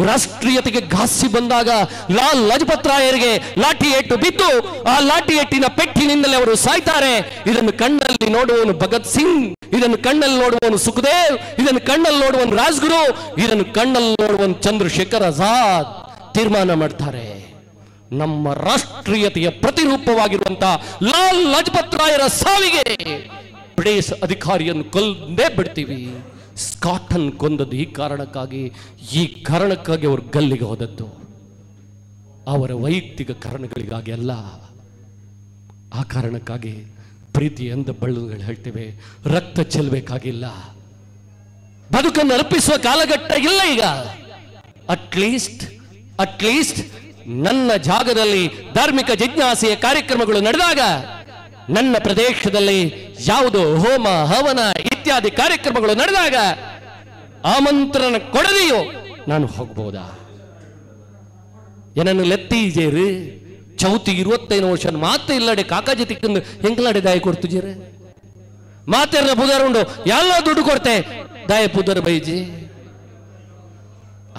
ರಾಷ್ಟ್ರೀಯತೆಗೆ ಘಾಸಿ ಬಂದಾಗ ಲಾಲ್ ಲಜಪತ್ ರಾಯರಿಗೆ ಲಾಠಿ ಏಟು ಬಿದ್ದು ಆ ಲಾಠಿ ಏಟಿನ ಪೆಟ್ಟಿನಿಂದಲೇ ಅವರು ಸಾಯ್ತಾರೆ. ಇದನ್ನು ಕಣ್ಣಲ್ಲಿ ನೋಡುವವನು ಭಗತ್ ಸಿಂಗ್, ಇದನ್ನು ಕಣ್ಣಲ್ಲಿ ನೋಡುವವನು ಸುಖದೇವ್, ಇದನ್ನು ಕಣ್ಣಲ್ಲಿ ನೋಡುವವನು ರಾಜ್ಗುರು, ಇದನ್ನು ಕಣ್ಣಲ್ಲಿ ನೋಡುವವನು ಚಂದ್ರಶೇಖರ್ ಆಜಾದ್ ತೀರ್ಮಾನ ಮಾಡ್ತಾರೆ. ನಮ್ಮ ರಾಷ್ಟ್ರೀಯತೆಯ ಪ್ರತಿರೂಪವಾಗಿರುವಂತಹ ಲಾಲ್ ಲಜಪತ್ ರಾಯರ ಸಾವಿಗೆ ಬ್ರಿಟಿಷ್ ಅಧಿಕಾರಿಯನ್ನು ಕೊಲ್ಲದೆ ಬಿಡ್ತೀವಿ. ಸ್ಕಾಟನ್ ಕೊಂದದ್ದು ಈ ಕಾರಣಕ್ಕಾಗಿ ಅವರು ಗಲ್ಲಿಗೆ ಹೋದದ್ದು, ಅವರ ವೈಯಕ್ತಿಕ ಕಾರಣಗಳಿಗಾಗಿ ಅಲ್ಲ. ಆ ಕಾರಣಕ್ಕಾಗಿ ಪ್ರೀತಿ ಎಂದ ಬಳ್ಳುಗಳು ಹೇಳ್ತೇವೆ, ರಕ್ತ ಚೆಲ್ಲಬೇಕಾಗಿಲ್ಲ, ಬದುಕನ್ನು ಅರ್ಪಿಸುವ ಕಾಲಘಟ್ಟ ಇಲ್ಲ ಈಗ. ಅಟ್ಲೀಸ್ಟ್ ನನ್ನ ಜಾಗದಲ್ಲಿ ಧಾರ್ಮಿಕ ಜಿಜ್ಞಾಸೆಯ ಕಾರ್ಯಕ್ರಮಗಳು ನಡೆದಾಗ, ನನ್ನ ಪ್ರದೇಶದಲ್ಲಿ ಯಾವುದೋ ಹೋಮ ಹವನ ಇತ್ಯಾದಿ ಕಾರ್ಯಕ್ರಮಗಳು ನಡೆದಾಗ ಆಮಂತ್ರಣ ಕೊಡದೆಯೋ ನಾನು ಹೋಗ್ಬೋದಾ? ಏನನ್ನು ಲೆತ್ತೀಜೇರು ಚೌತಿ 25 ವರ್ಷ ಮಾತೆ ಇಲ್ಲಡೆ ಕಾಕಾಜಿ ತಿಕ್ಕಂದು ಹೆಂಗ್ಲಾಡೆ ದಾಯ ಕೊಡ್ತುಜೀರೆ, ಮಾತೆಲ್ಲ ಬುಧರ್ ಉಂಡು ಎಲ್ಲ ದುಡ್ಡು ಕೊಡ್ತೆ ದಾಯ ಪುದರ್ ಬೈಜಿ.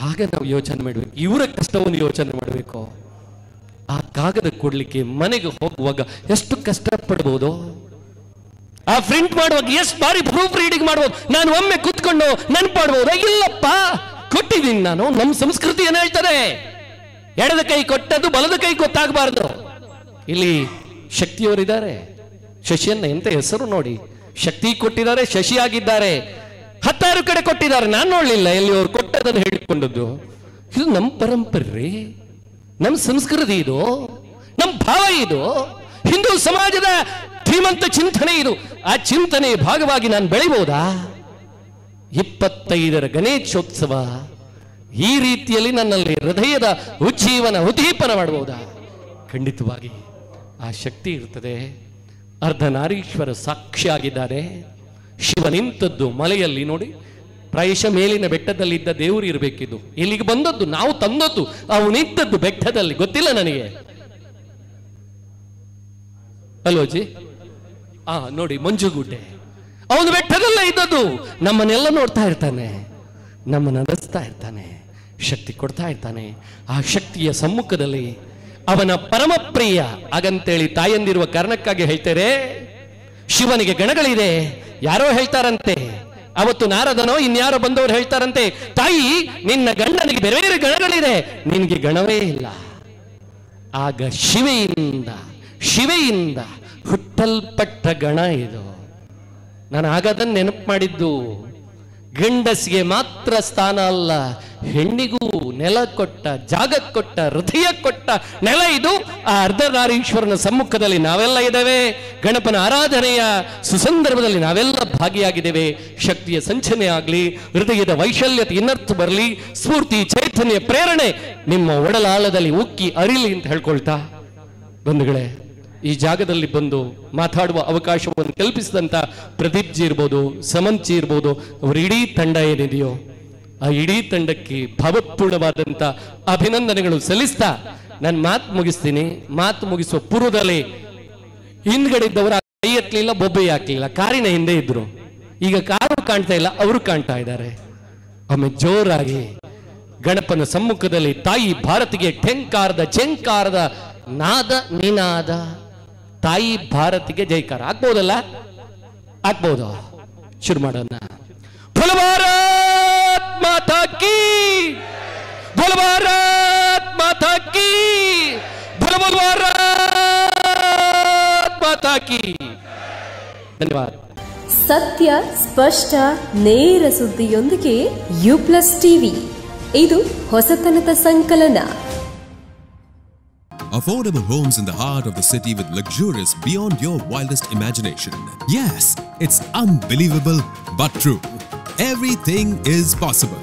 ಆಗ ನಾವು ಯೋಚನೆ ಮಾಡಬೇಕು, ಇವರ ಕಷ್ಟವನ್ನು ಯೋಚನೆ ಮಾಡಬೇಕು. ಆ ಕಾಗದ ಕೊಡ್ಲಿಕ್ಕೆ ಮನೆಗೆ ಹೋಗುವಾಗ ಎಷ್ಟು ಕಷ್ಟಪಡ್ಬೋದು, ಆ ಪ್ರಿಂಟ್ ಮಾಡುವಾಗ ಎಷ್ಟು ಬಾರಿ ಪ್ರೂಫ್ ರೀಡಿಂಗ್ ಮಾಡ್ಬೋದು. ನಾನು ಒಮ್ಮೆ ಕೂತ್ಕೊಂಡು ನೆನಪಾಡ್ಬೋದಾ? ಇಲ್ಲಪ್ಪ, ಕೊಟ್ಟಿದ್ದೀನಿ ನಾನು. ನಮ್ಮ ಸಂಸ್ಕೃತಿ ಏನ್ ಹೇಳ್ತಾರೆ, ಎಡದ ಕೈ ಕೊಟ್ಟದ್ದು ಬಲದ ಕೈ ಗೊತ್ತಾಗಬಾರ್ದು. ಇಲ್ಲಿ ಶಕ್ತಿಯವರಿದ್ದಾರೆ, ಶಶಿಯನ್ನ ಎಂತ ಹೆಸರು ನೋಡಿ, ಶಕ್ತಿ ಕೊಟ್ಟಿದ್ದಾರೆ, ಶಶಿ ಆಗಿದ್ದಾರೆ, 10 ಕಡೆ ಕೊಟ್ಟಿದ್ದಾರೆ. ನಾನು ನೋಡ್ಲಿಲ್ಲ ಎಲ್ಲಿ ಅವ್ರು ಕೊಟ್ಟದನ್ನು ಹೇಳಿಕೊಂಡದ್ದು. ಇದು ನಮ್ಮ ಪರಂಪರೆ, ನಮ್ಮ ಸಂಸ್ಕೃತಿ, ಇದು ನಮ್ಮ ಭಾವ, ಇದು ಹಿಂದೂ ಸಮಾಜದ ಶ್ರೀಮಂತ ಚಿಂತನೆ. ಇದು ಆ ಚಿಂತನೆ ಭಾಗವಾಗಿ ನಾನು ಬೆಳಿಬಹುದಾ? 25ರ ಗಣೇಶೋತ್ಸವ ಈ ರೀತಿಯಲ್ಲಿ ನನ್ನಲ್ಲಿ ಹೃದಯದ ಉಜ್ಜೀವನ ಉದ್ದೀಪನ ಮಾಡಬಹುದಾ? ಖಂಡಿತವಾಗಿ ಆ ಶಕ್ತಿ ಇರ್ತದೆ. ಅರ್ಧನಾರೀಶ್ವರ ಸಾಕ್ಷಿಯಾಗಿದ್ದಾರೆ. ಶಿವ ನಿಂತದ್ದು ಮಲೆಯಲ್ಲಿ ನೋಡಿ, ಪ್ರಾಯಶಃ ಮೇಲಿನ ಬೆಟ್ಟದಲ್ಲಿ ಇದ್ದ ದೇವರು ಇರಬೇಕಿದ್ದು, ಇಲ್ಲಿಗೆ ಬಂದದ್ದು ನಾವು ತಂದದ್ದು, ಅವು ನಿಂತದ್ದು ಬೆಟ್ಟದಲ್ಲಿ, ಗೊತ್ತಿಲ್ಲ ನನಗೆ ಅಲ್ವಜಿ. ನೋಡಿ ಮಂಜುಗುಡ್ಡೆ, ಅವನು ಬೆಟ್ಟದಲ್ಲೇ ಇದ್ದದ್ದು. ನಮ್ಮನ್ನೆಲ್ಲ ನೋಡ್ತಾ ಇರ್ತಾನೆ, ನಮ್ಮನ್ನು ನಡೆಸ್ತಾ ಇರ್ತಾನೆ, ಶಕ್ತಿ ಕೊಡ್ತಾ ಇರ್ತಾನೆ. ಆ ಶಕ್ತಿಯ ಸಮ್ಮುಖದಲ್ಲಿ ಅವನ ಪರಮ ಪ್ರಿಯ ಹಾಗಂತೇಳಿ ತಾಯಂದಿರುವ ಕಾರಣಕ್ಕಾಗಿ ಹೇಳ್ತಾರೆ, ಶಿವನಿಗೆ ಗಣಗಳಿದೆ. ಯಾರೋ ಹೇಳ್ತಾರಂತೆ, ಅವತ್ತು ನಾರದನೋ ಇನ್ಯಾರೋ ಬಂದವರು ಹೇಳ್ತಾರಂತೆ, ತಾಯಿ ನಿನ್ನ ಗಂಡನಿಗೆ ಬೇರೆ ಬೇರೆ ಗಣಗಳಿದೆ, ನಿನಗೆ ಗಣವೇ ಇಲ್ಲ. ಆಗ ಶಿವೆಯಿಂದ ಹುಟ್ಟಲ್ಪಟ್ಟ ಗಣ ಇದು. ನಾನು ಆಗದನ್ನು ನೆನಪು ಮಾಡಿದ್ದು, ಗಂಡಸಿಗೆ ಮಾತ್ರ ಸ್ಥಾನ ಅಲ್ಲ, ಹೆಣ್ಣಿಗೂ ನೆಲ ಕೊಟ್ಟ, ಜಾಗ ಕೊಟ್ಟ, ಹೃದಯ ಕೊಟ್ಟ ನೆಲ ಇದು. ಆ ಅರ್ಧನಾರೀಶ್ವರನ ಸಮ್ಮುಖದಲ್ಲಿ ನಾವೆಲ್ಲ ಇದ್ದೇವೆ. ಗಣಪನ ಆರಾಧನೆಯ ಸುಸಂದರ್ಭದಲ್ಲಿ ನಾವೆಲ್ಲ ಭಾಗಿಯಾಗಿದ್ದೇವೆ. ಶಕ್ತಿಯ ಸಂಚನೆ ಆಗಲಿ, ಹೃದಯದ ವೈಶಲ್ಯತೆ ಇನ್ನರ್ಥ ಬರಲಿ, ಸ್ಫೂರ್ತಿ ಚೈತನ್ಯ ಪ್ರೇರಣೆ ನಿಮ್ಮ ಒಡಲಾಳದಲ್ಲಿ ಉಕ್ಕಿ ಅರಿಲಿ ಅಂತ ಹೇಳ್ಕೊಳ್ತಾ, ಬಂಧುಗಳೇ, ಈ ಜಾಗದಲ್ಲಿ ಬಂದು ಮಾತಾಡುವ ಅವಕಾಶವನ್ನು ಕಲ್ಪಿಸಿದಂಥ ಪ್ರದೀಪ್ ಜಿ ಇರ್ಬೋದು, ಸಮಂತ್ ಜಿ ಇರ್ಬೋದು, ಅವರ ಇಡೀ ತಂಡ ಏನಿದೆಯೋ ಆ ಇಡೀ ತಂಡಕ್ಕೆ ಭಾವಪೂರ್ಣವಾದಂಥ ಅಭಿನಂದನೆಗಳು ಸಲ್ಲಿಸ್ತಾ ನಾನು ಮಾತು ಮುಗಿಸ್ತೀನಿ. ಮಾತು ಮುಗಿಸುವ ಪೂರ್ವದಲ್ಲಿ ಹಿಂದ್ಗಡೆ ಇದ್ದವರು ಕೈ ಎತ್ತಲಿಲ್ಲ, ಬೊಬ್ಬೆ ಹಾಕ್ಲಿಲ್ಲ, ಕಾರಿನ ಹಿಂದೆ ಇದ್ರು. ಈಗ ಕಾರು ಕಾಣ್ತಾ ಇಲ್ಲ, ಅವರು ಕಾಣ್ತಾ ಇದ್ದಾರೆ. ಆಮೇಲೆ ಜೋರಾಗಿ ಗಣಪನ ಸಮ್ಮುಖದಲ್ಲಿ ತಾಯಿ ಭಾರತಿಗೆ ಝಂಕಾರದ ನಾದ ನಿನಾದ, ತಾಯಿ ಭಾರತಿಗೆ ಜೈಕಾರ ಆಗ್ಬೋದಲ್ಲ? ಆಗ್ಬೋದು. ಶುರು ಮಾಡೋಣ. ಬೋಲೋ ಭಾರತ್ ಮಾತಾ ಕೀ, ಬೋಲೋ ಭಾರತ್ ಮಾತಾ ಕೀ, ಬೋಲೋ ಭಾರತ್ ಮಾತಾ ಕೀ. ಧನ್ಯವಾದ. ಸತ್ಯ, ಸ್ಪಷ್ಟ, ನೇರ ಸುದ್ದಿಯೊಂದಿಗೆ U+ ಟಿವಿ, ಇದು ಹೊಸತನದ ಸಂಕಲನ. Affordable homes in the heart of the city with luxurious beyond your wildest imagination. Yes, it's unbelievable but true. Everything is possible.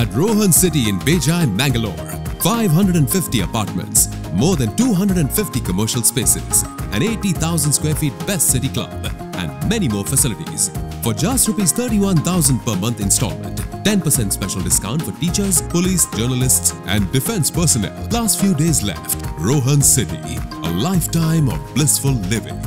At Rohan City in Bejai, Mangalore, 550 apartments, more than 250 commercial spaces, an 80,000 square feet best city club, and many more facilities. For just ₹31,000 per month installment, 10% special discount for teachers, police, journalists, and defense personnel. Last few days left. Rohan City, a lifetime of blissful living.